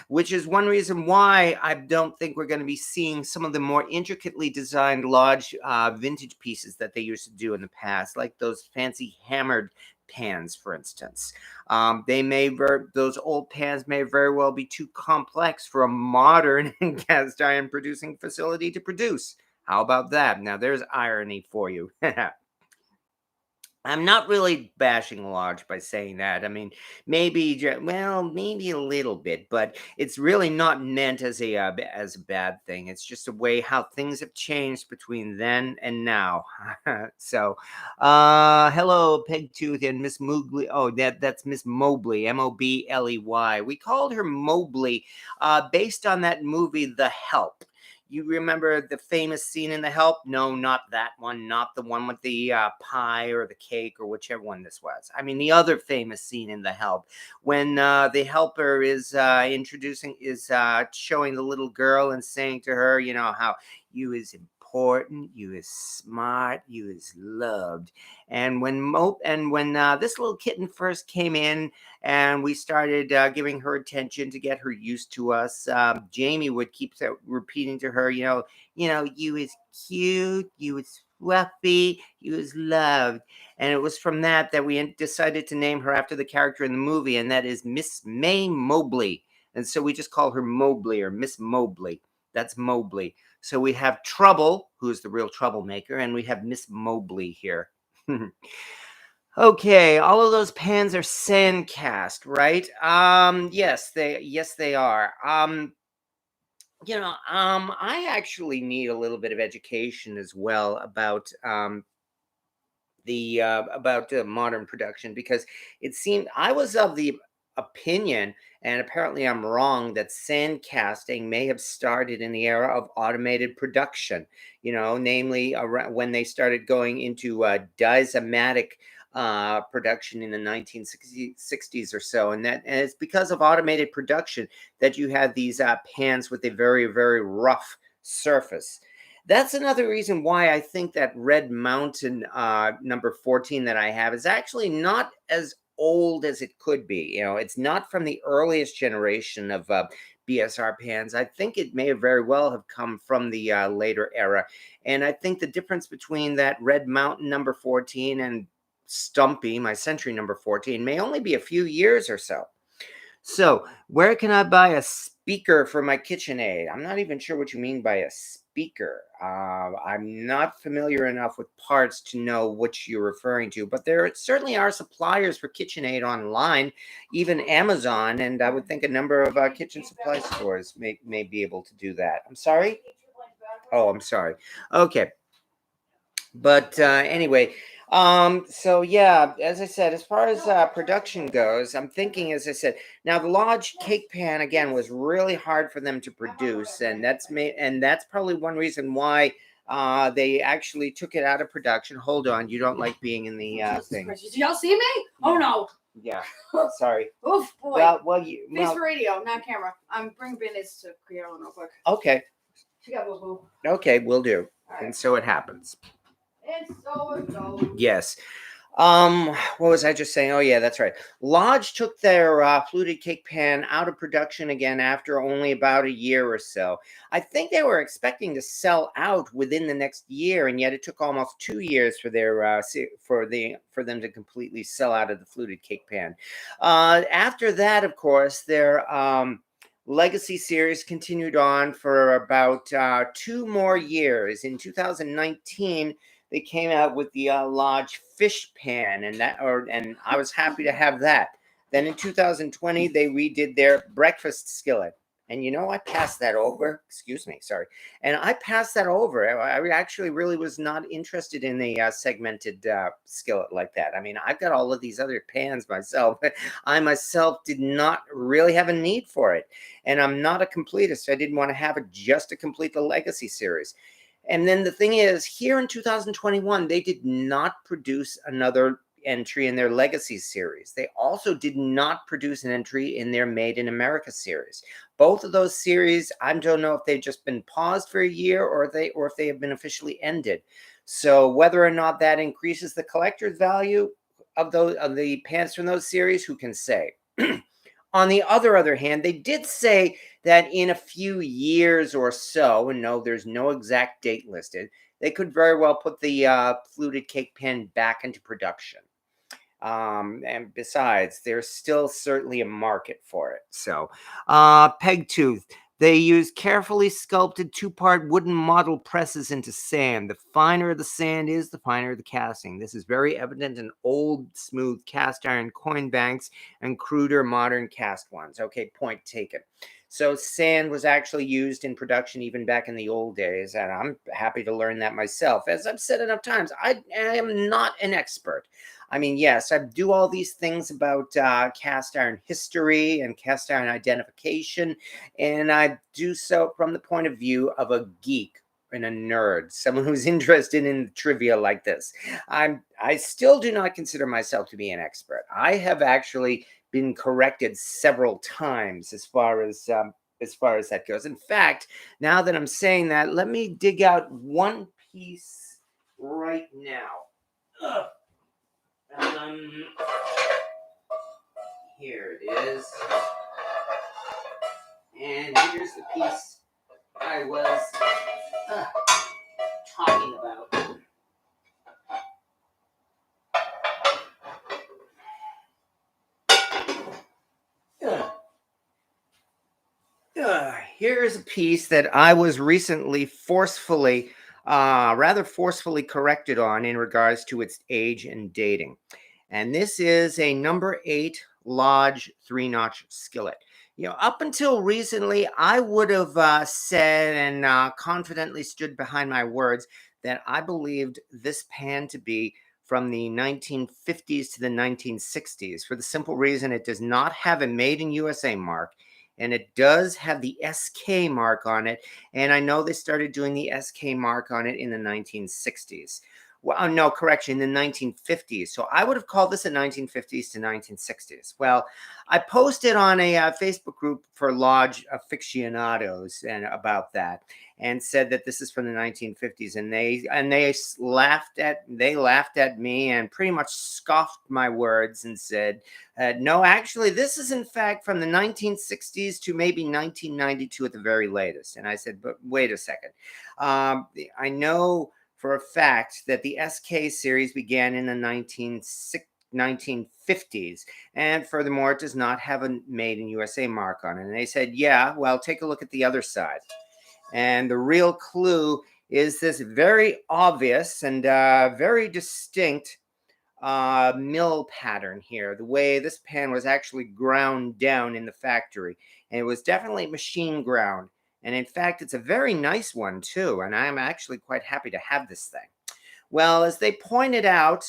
A: which is one reason why I don't think we're going to be seeing some of the more intricately designed Lodge vintage pieces that they used to do in the past, like those fancy hammered pans, for instance. Those old pans may very well be too complex for a modern cast iron producing facility to produce. How about that? Now there's irony for you. I'm not really bashing Lodge by saying that. I mean, maybe a little bit, but it's really not meant as a bad thing. It's just a way how things have changed between then and now. So, hello, Pegtooth and Miss Mobley. Oh, that's Miss Mobley, Mobley. We called her Mobley, based on that movie, The Help. You remember the famous scene in The Help? No, not that one. Not the one with the pie or the cake or whichever one this was. I mean, the other famous scene in The Help when the helper is showing the little girl and saying to her, you know, how you is important, you is smart, you is loved. And when this little kitten first came in and we started giving her attention to get her used to us, Jamie would keep repeating to her, you know, you is cute, you is fluffy, you is loved. And it was from that we decided to name her after the character in the movie, and that is Miss May Mobley. And so we just call her Mobley or Miss Mobley. That's Mobley. So we have Trouble, who's the real troublemaker, and we have Miss Mobley here. Okay, all of those pans are sand cast, right? Yes, they are. I actually need a little bit of education as well about modern production, because it seemed I was of the opinion, and apparently I'm wrong, that sand casting may have started in the era of automated production. Namely around when they started going into diazomatic production in the 1960s or so, and it's because of automated production that you have these pans with a very, very rough surface. That's another reason why I think that Red Mountain number 14 that I have is actually not as old as it could be. It's not from the earliest generation of BSR pans. I think it may very well have come from the later era. And I think the difference between that Red Mountain number 14 and Stumpy, my Century number 14, may only be a few years or so. So, where can I buy a speaker for my KitchenAid? I'm not even sure what you mean by a speaker. I'm not familiar enough with parts to know what you're referring to, but there certainly are suppliers for KitchenAid online, even Amazon, and I would think a number of kitchen supply stores may be able to do that. I'm sorry? Oh, I'm sorry. Okay. But anyway, so yeah, as I said, as far as production goes, I'm thinking, as I said, now the Lodge cake pan again was really hard for them to produce, and that's probably one reason why they actually took it out of production. Hold on, you don't like being in the thing.
B: Did y'all see me? Oh no.
A: Yeah, sorry.
B: Oof, boy. Face for radio, not camera. I'm bringing Business to create one real quick.
A: Okay.
B: She got boo-boo.
A: Okay, we'll do.
B: Right.
A: And so it happens.
B: And so it goes.
A: Yes. What was I just saying? Oh, yeah, that's right. Lodge took their fluted cake pan out of production again after only about a year or so. I think they were expecting to sell out within the next year, and yet it took almost 2 years for their for them to completely sell out of the fluted cake pan. After that, of course, their legacy series continued on for about 2 more years. In 2019. They came out with the Lodge fish pan, and I was happy to have that. Then in 2020, they redid their breakfast skillet, and I passed that over. Excuse me, sorry. And I passed that over. I actually really was not interested in a segmented skillet like that. I mean, I've got all of these other pans myself. I myself did not really have a need for it, and I'm not a completist. I didn't want to have it just to complete the legacy series. And then the thing is, here in 2021, they did not produce another entry in their Legacy series. They also did not produce an entry in their Made in America series. Both of those series, I don't know if they've just been paused for a year or if they have been officially ended. So whether or not that increases the collector's value of the pans from those series, who can say? On the other hand, they did say that in a few years or so, and no, there's no exact date listed, they could very well put the fluted cake pan back into production. And besides, there's still certainly a market for it. So, peg tooth. They use carefully sculpted 2-part wooden model presses into sand. The finer the sand is, the finer the casting. This is very evident in old, smooth cast iron coin banks and cruder modern cast ones. Okay, point taken. So sand was actually used in production even back in the old days, and I'm happy to learn that myself. As I've said enough times, I am not an expert. I mean, yes, I do all these things about cast iron history and cast iron identification, and I do so from the point of view of a geek and a nerd, someone who's interested in trivia like this. I still do not consider myself to be an expert. I have actually been corrected several times as far as that goes. In fact, now that I'm saying that, let me dig out one piece right now. Here it is. And here's the piece I was talking about. Here's a piece that I was recently rather forcefully corrected on in regards to its age and dating. And this is a number 8 Lodge 3-notch skillet. Up until recently, I would have said and confidently stood behind my words that I believed this pan to be from the 1950s to the 1960s for the simple reason it does not have a made in USA mark, and it does have the SK mark on it. And I know they started doing the SK mark on it in the 1960s. Well, no, correction, in the 1950s. So I would have called this a 1950s to 1960s. Well, I posted on a Facebook group for Lodge aficionados and about that, and said that this is from the 1950s, and they laughed at me and pretty much scoffed my words and said, no, actually, this is in fact from the 1960s to maybe 1992 at the very latest. And I said, but wait a second, I know for a fact that the SK series began in the 1950s. And furthermore, it does not have a made in USA mark on it. And they said, yeah, well, take a look at the other side. And the real clue is this very obvious and very distinct mill pattern here. The way this pan was actually ground down in the factory. And it was definitely machine ground. And in fact, it's a very nice one too. And I'm actually quite happy to have this thing. Well, as they pointed out,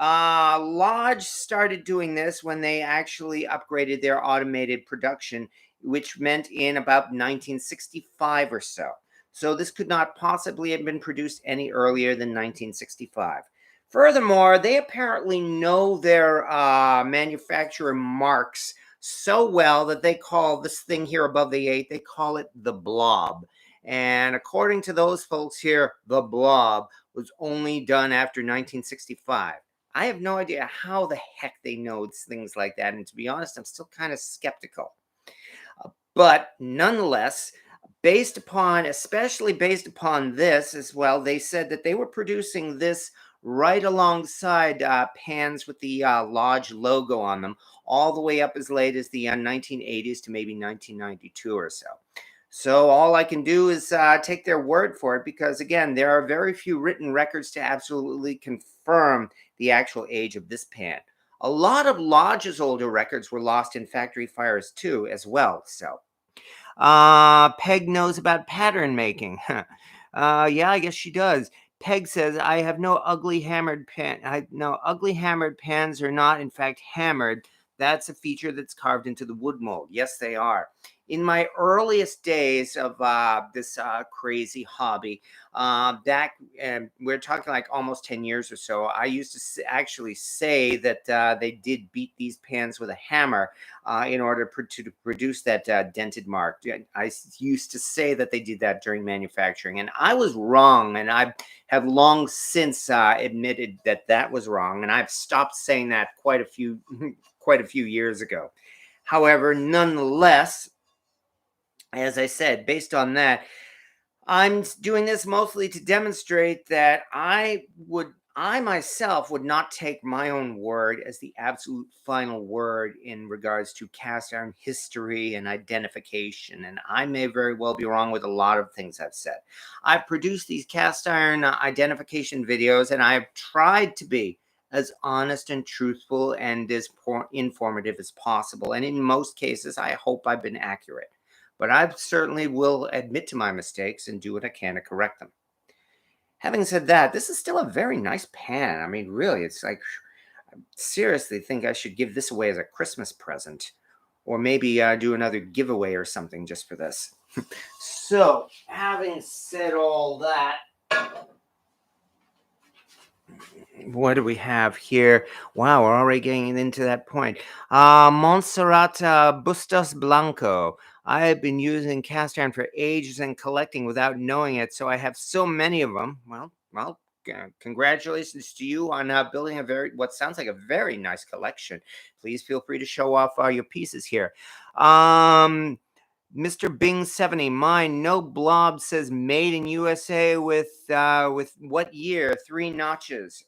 A: Lodge started doing this when they actually upgraded their automated production, which meant in about 1965 or so. So this could not possibly have been produced any earlier than 1965. Furthermore, they apparently know their manufacturer marks so well that they call this thing here above the 8, they call it the blob. And according to those folks here, the blob was only done after 1965. I have no idea how the heck they know things like that. And to be honest, I'm still kind of skeptical. But nonetheless, especially based upon this as well, they said that they were producing this right alongside pans with the Lodge logo on them, all the way up as late as the 1980s to maybe 1992 or so. So all I can do is take their word for it because, again, there are very few written records to absolutely confirm the actual age of this pan. A lot of Lodge's older records were lost in factory fires too, as well. So, Peg knows about pattern making. Yeah, I guess she does. Peg says, I have no ugly hammered pan. No, ugly hammered pans are not, in fact, hammered. That's a feature that's carved into the wood mold. Yes, they are. In my earliest days of this crazy hobby, we're talking like almost 10 years or so, I used to actually say that they did beat these pans with a hammer in order to produce that dented mark. I used to say that they did that during manufacturing, and I was wrong, and I have long since admitted that that was wrong, and I've stopped saying that quite a few years ago. However, nonetheless, as I said, based on that, I'm doing this mostly to demonstrate that I myself would not take my own word as the absolute final word in regards to cast iron history and identification. And I may very well be wrong with a lot of things I've said. I've produced these cast iron identification videos, and I've tried to be as honest and truthful and as informative as possible. And in most cases, I hope I've been accurate. But I certainly will admit to my mistakes and do what I can to correct them. Having said that, this is still a very nice pan. I mean, really, it's like, I seriously think I should give this away as a Christmas present. Or maybe do another giveaway or something just for this. So, having said all that, what do we have here? Wow, we're already getting into that point. Montserrat Bustos Blanco. I have been using cast iron for ages and collecting without knowing it, so I have so many of them. Well, congratulations to you on building what sounds like a very nice collection. Please feel free to show off your pieces here. Mr. Bing 70, mine no blob says made in USA with what year? 3 notches.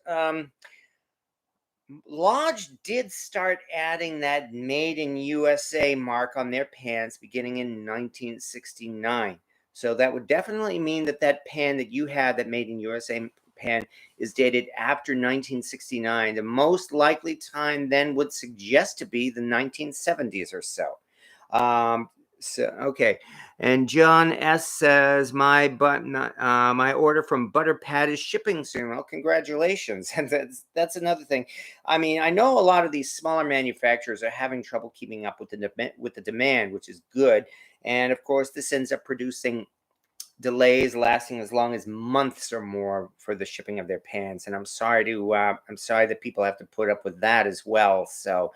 A: Lodge did start adding that made in USA mark on their pans beginning in 1969. So that would definitely mean that that pan that you had, that made in USA pan, is dated after 1969. The most likely time then would suggest to be the 1970s or so. So okay, and John S says my order from Butter Pad is shipping soon. Well, congratulations. And that's another thing. I mean, I know a lot of these smaller manufacturers are having trouble keeping up with the demand, which is good. And of course, this ends up producing delays lasting as long as months or more for the shipping of their pans. And I'm sorry that people have to put up with that as well. So,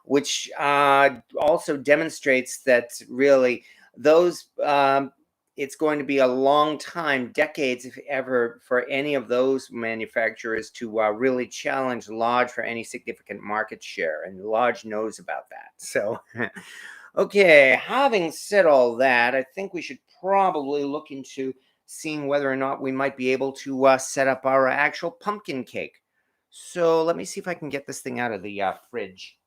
A: which also demonstrates that really those it's going to be a long time, decades if ever, for any of those manufacturers to really challenge Lodge for any significant market share, and Lodge knows about that. So okay, having said all that, I think we should probably look into seeing whether or not we might be able to set up our actual pumpkin cake. So let me see if I can get this thing out of the fridge.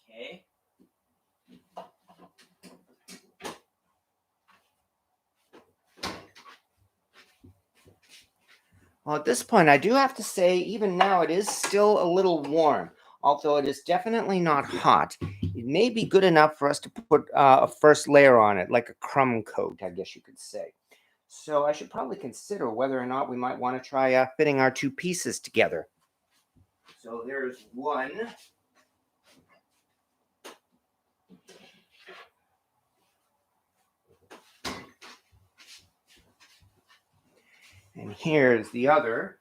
A: Okay. Well, at this point, I do have to say, even now, it is still a little warm, although it is definitely not hot. It may be good enough for us to put a first layer on it, like a crumb coat, I guess you could say. So I should probably consider whether or not we might want to try fitting our two pieces together. So there's one. And here's the other.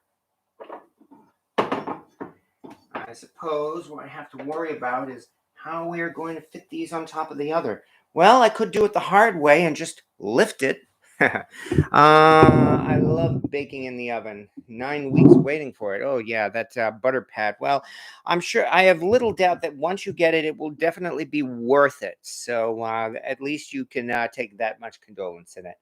A: I suppose what I have to worry about is how we are going to fit these on top of the other. Well, I could do it the hard way and just lift it. I love baking in the oven. 9 weeks waiting for it. Oh, yeah, that butter pad. Well, I'm sure I have little doubt that once you get it, it will definitely be worth it. So at least you can take that much condolence in it.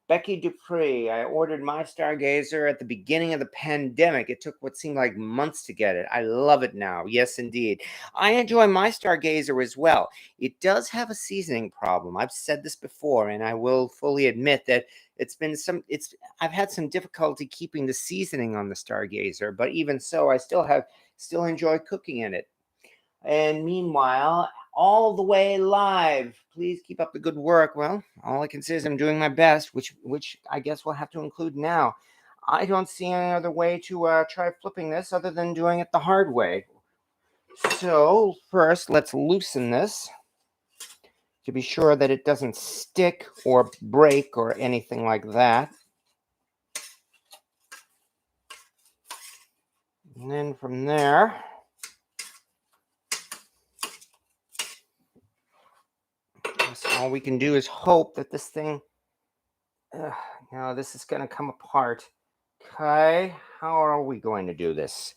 A: Becky Dupree, I ordered my Stargazer at the beginning of the pandemic. It took what seemed like months to get it. I love it now. Yes, indeed. I enjoy my Stargazer as well. It does have a seasoning problem. I've said this before, and I will fully admit that I've had some difficulty keeping the seasoning on the Stargazer, but even so, I still enjoy cooking in it. And meanwhile, all the way live, please keep up the good work. Well, all I can say is I'm doing my best, which I guess we'll have to include now. I don't see any other way to try flipping this other than doing it the hard way. So first, let's loosen this to be sure that it doesn't stick or break or anything like that. And then from there, all we can do is hope that this thing, now this is going to come apart. Okay, how are we going to do this?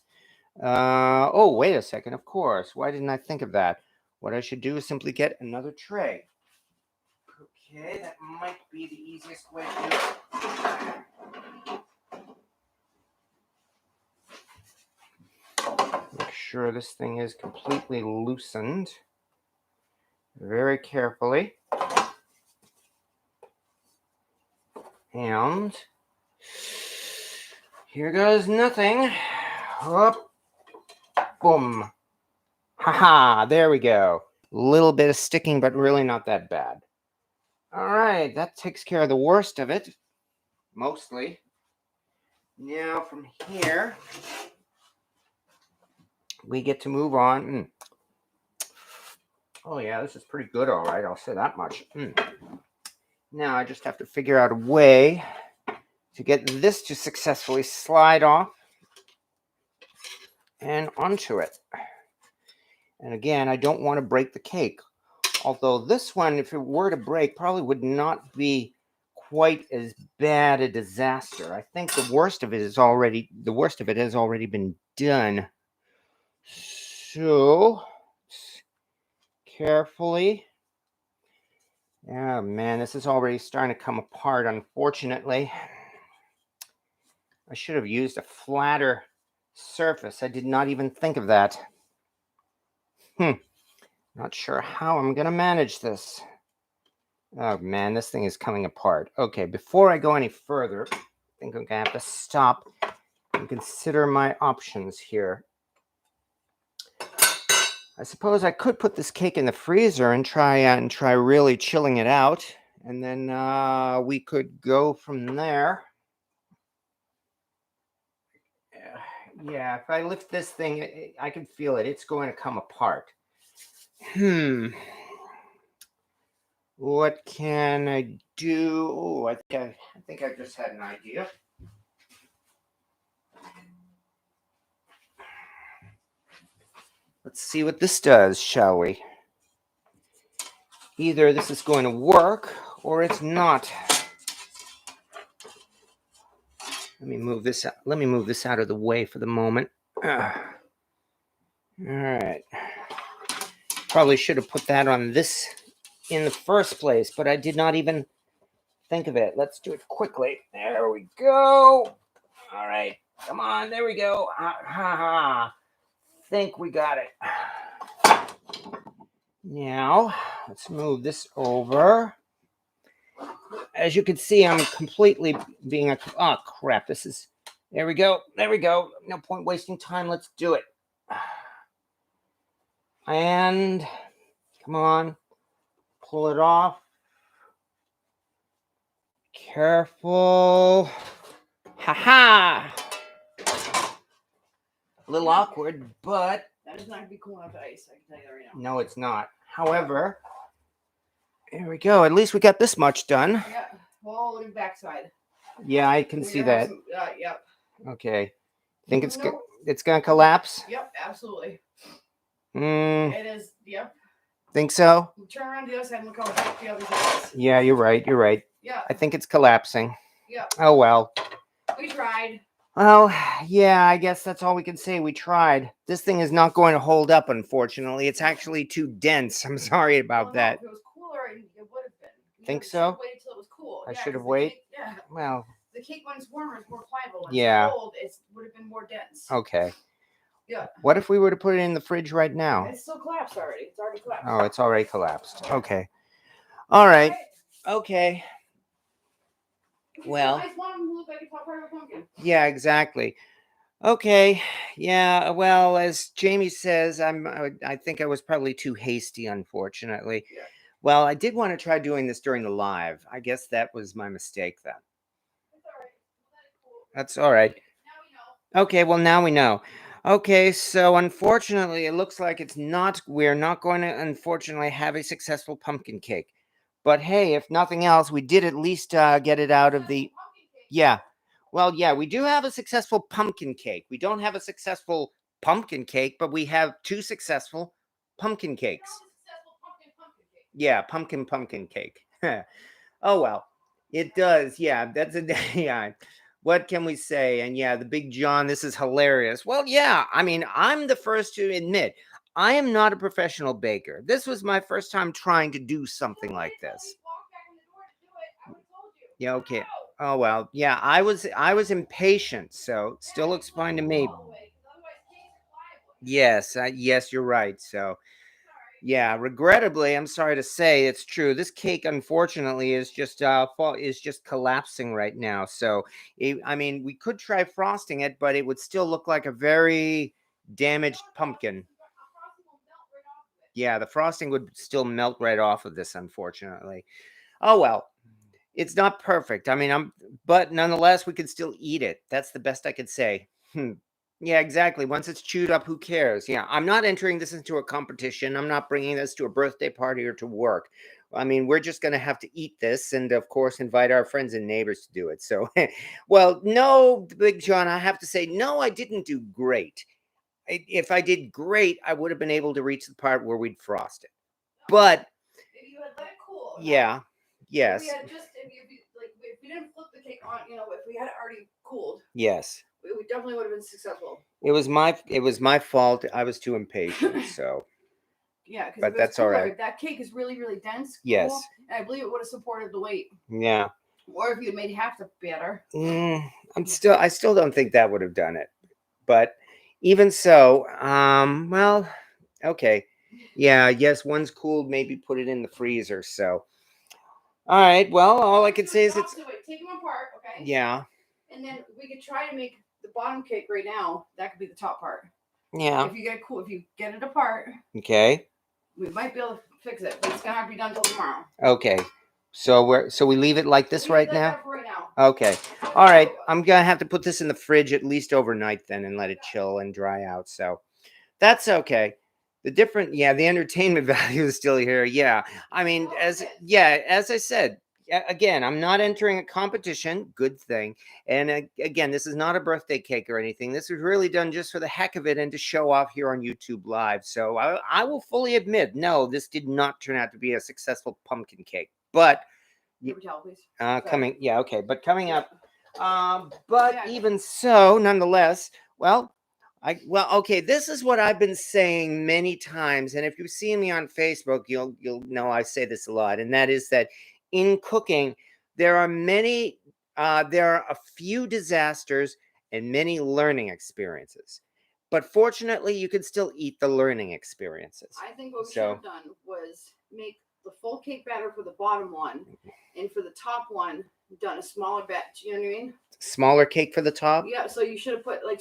A: Oh, wait a second, of course. Why didn't I think of that? What I should do is simply get another tray. Okay, that might be the easiest way to do it. Make sure this thing is completely loosened very carefully. And here goes nothing. Whoop. Boom. Haha, there we go. A little bit of sticking, but really not that bad. All right, that takes care of the worst of it, mostly. Now from here, we get to move on. Oh yeah, this is pretty good, all right, I'll say that much. Now I just have to figure out a way to get this to successfully slide off and onto it. And again, I don't want to break the cake. Although this one, if it were to break, probably would not be quite as bad a disaster. I think the worst of it has already been done. So carefully. Oh man, this is already starting to come apart, unfortunately. I should have used a flatter surface. I did not even think of that. Not sure how I'm gonna manage this. Oh man, this thing is coming apart. Okay, before I go any further, I think I'm gonna have to stop and consider my options here. I suppose I could put this cake in the freezer and try really chilling it out, and then we could go from there. Yeah, if I lift this thing, I can feel it. It's going to come apart. What can I do? Oh, I think I just had an idea. Let's see what this does, shall we? Either this is going to work or it's not. Let me move this out of the way for the moment. All right. Probably should have put that on this in the first place, but I did not even think of it. Let's do it quickly. There we go. All right. Come on. There we go. Think we got it. Now, let's move this over. As you can see, I'm completely being oh crap. There we go. There we go. No point wasting time. Let's do it. And come on. Pull it off. Careful. Ha. A little awkward, but
B: that is not gonna be cool enough ice. I can tell you that right now.
A: No, it's not. However, there we go. At least we got this much done.
B: Yeah. Well, look at the backside.
A: Yeah, I can see that.
B: Yep.
A: Okay. Think it's gonna collapse?
B: Yep, absolutely.
A: It
B: is. Yep.
A: Think so?
B: Turn around to the other side and look how big the other side is.
A: Yeah, you're right.
B: Yeah.
A: I think it's collapsing.
B: Yeah.
A: Oh well.
B: We tried.
A: Well, yeah, I guess that's all we can say. We tried. This thing is not going to hold up, unfortunately. It's actually too dense. I'm sorry about that.
B: If it was cooler, it would have been.
A: Think so?
B: Wait until it was cool.
A: I should have waited.
B: Yeah.
A: Well.
B: The cake when it's warmer is more pliable. When
A: it's
B: cold, it would have been more dense.
A: Okay.
B: Yeah.
A: What if we were to put it in the fridge right now?
B: It's still collapsed already. It's already collapsed.
A: Oh, it's already collapsed. Okay. All right. Okay. Well.
B: I want them to look like a part of a pumpkin.
A: Yeah, exactly. Okay. Yeah. Well, as Jamie says, I think I was probably too hasty, unfortunately.
B: Yeah.
A: Well, I did want to try doing this during the live. I guess that was my mistake then. That's all right.
B: Now we know.
A: Okay. Well, now we know. Okay. So unfortunately, it looks like we're not going to unfortunately have a successful pumpkin cake. But hey, if nothing else, we did at least get it out of the. Yeah. Well, yeah, we do have a successful pumpkin cake. We don't have a successful pumpkin cake, but we have 2 successful pumpkin cakes. Yeah, pumpkin cake. Oh, well, it does. Yeah, that's a, yeah. What can we say? And yeah, the Big John, this is hilarious. Well, yeah, I mean, I'm the first to admit, I am not a professional baker. This was my first time trying to do something like this. Yeah, okay. Oh, well, yeah, I was impatient, so still looks fine to me. Yes, yes, you're right. So, yeah, regrettably, I'm sorry to say it's true. This cake, unfortunately, is just collapsing right now. So, I mean, we could try frosting it, but it would still look like a very damaged pumpkin. Yeah, the frosting would still melt right off of this, unfortunately. Oh, well. It's not perfect. I mean, but nonetheless, we could still eat it. That's the best I could say. Yeah, exactly. Once it's chewed up, who cares? Yeah, I'm not entering this into a competition. I'm not bringing this to a birthday party or to work. I mean, we're just going to have to eat this and, of course, invite our friends and neighbors to do it. So, well, no, Big John, I have to say, no, I didn't do great. If I did great, I would have been able to reach the part where we'd frost it. But,
B: if you had let it cool.
A: Yeah. Yes.
B: If we didn't flip the cake on, if we had it already cooled.
A: Yes.
B: We definitely would have been successful.
A: It was my fault. I was too impatient. So.
B: Yeah,
A: but that's all right.
B: That cake is really, really dense.
A: Yes.
B: Cool, and I believe it would have supported the weight.
A: Yeah.
B: Or if you had made half the batter.
A: I still don't think that would have done it. But even so, well, okay. Yeah. Yes. One's cooled. Maybe put it in the freezer. So. All right. Well, all I can say is
B: take them apart, okay?
A: Yeah.
B: And then we could try to make the the bottom cake right now, that could be the top part.
A: Yeah.
B: If you get it apart,
A: Okay.
B: we might be able to fix it, but it's gonna have to be done till tomorrow.
A: Okay. So we leave it like this
B: Leave it
A: right
B: like
A: now?
B: that for right now.
A: Okay. All right. I'm gonna have to put this in the fridge at least overnight then and let it chill and dry out. So that's okay. The entertainment value is still here. Yeah. I mean, as I said, again, I'm not entering a competition. Good thing. And again, this is not a birthday cake or anything. This was really done just for the heck of it and to show off here on YouTube Live. So I will fully admit, no, this did not turn out to be a successful pumpkin cake. But
B: Paper towel, please.
A: but coming up. But even so, nonetheless, okay, this is what I've been saying many times, and if you see me on Facebook, you'll know I say this a lot, and that is that in cooking, there are a few disasters and many learning experiences. But fortunately, you can still eat the learning experiences.
B: I think what we should have done was make the full cake batter for the bottom one, and for the top one, done a smaller batch. You know what I mean? Smaller cake for the top. Yeah. So you should have put a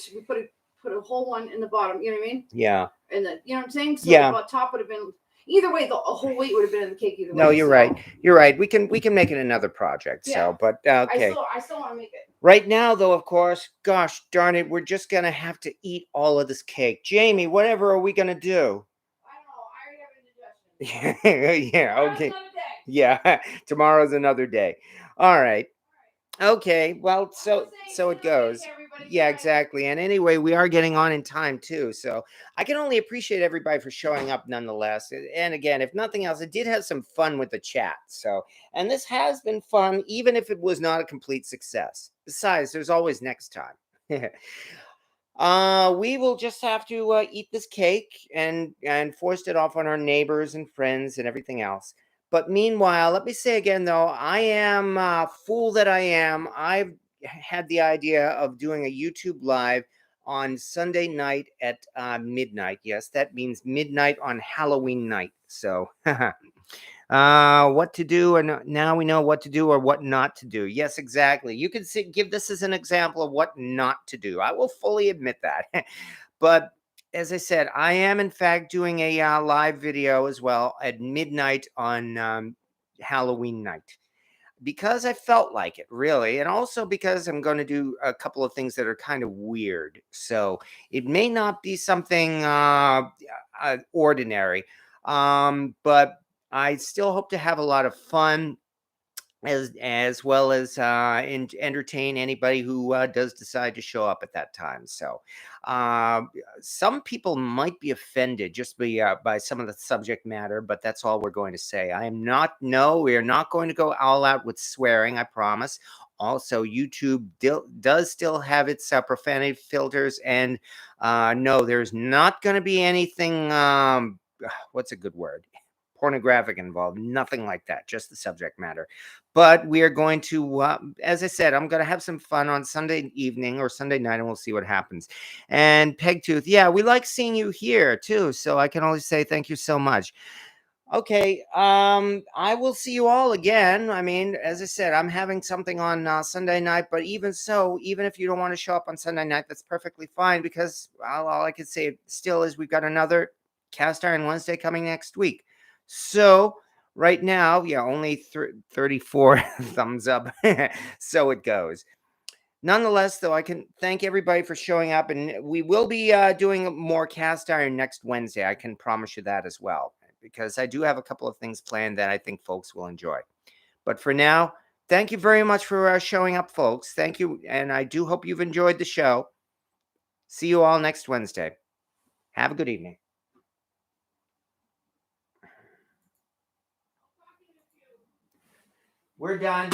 B: whole one in the bottom. You know what I mean? Yeah. And you know what I'm saying? So the top would have been. Either way, the whole weight would have been in the cake either way. No, you're right. You're right. We can make it another project. Yeah. So, but okay. I still want to make it. Right now, though, of course, gosh darn it, we're just gonna have to eat all of this cake. Jamie, whatever are we gonna do? I don't know. I already have an indigestion. Yeah. Okay. Yeah. Tomorrow's another day. All right. Okay, well, so it goes. Yeah, exactly. And anyway, we are getting on in time too. So I can only appreciate everybody for showing up nonetheless. And again, if nothing else, it did have some fun with the chat. So, and this has been fun, even if it was not a complete success. Besides, there's always next time. We will just have to eat this cake and forced it off on our neighbors and friends and everything else. But meanwhile, let me say again, though, I am fool that I am. I've had the idea of doing a YouTube Live on Sunday night at midnight. Yes, that means midnight on Halloween night. So, what to do, and now we know what to do or what not to do. Yes, exactly. You can give this as an example of what not to do. I will fully admit that. But as I said, I am in fact doing a live video as well at midnight on Halloween night because I felt like it, really, and also because I'm going to do a couple of things that are kind of weird. So it may not be something ordinary, but I still hope to have a lot of fun as well as entertain anybody who does decide to show up at that time. So some people might be offended just by some of the subject matter, but that's all we're going to say. We are not going to go all out with swearing, I promise. Also, YouTube does still have its profanity filters, and no, there's not going to be anything, what's a good word? Pornographic involved, nothing like that, just the subject matter. But we are going to, as I said, I'm going to have some fun on Sunday evening or Sunday night, and we'll see what happens. And Pegtooth, yeah, we like seeing you here too, so I can only say thank you so much. Okay, I will see you all again. I mean, as I said, I'm having something on Sunday night, but even so, even if you don't want to show up on Sunday night, that's perfectly fine because all I can say still is we've got another Cast Iron Wednesday coming next week. So right now, yeah, only 34 thumbs up. So it goes. Nonetheless, though, I can thank everybody for showing up, and we will be doing more Cast Iron next Wednesday. I can promise you that as well, because I do have a couple of things planned that I think folks will enjoy. But for now, thank you very much for showing up, folks. Thank you, and I do hope you've enjoyed the show. See you all next Wednesday. Have a good evening. We're done.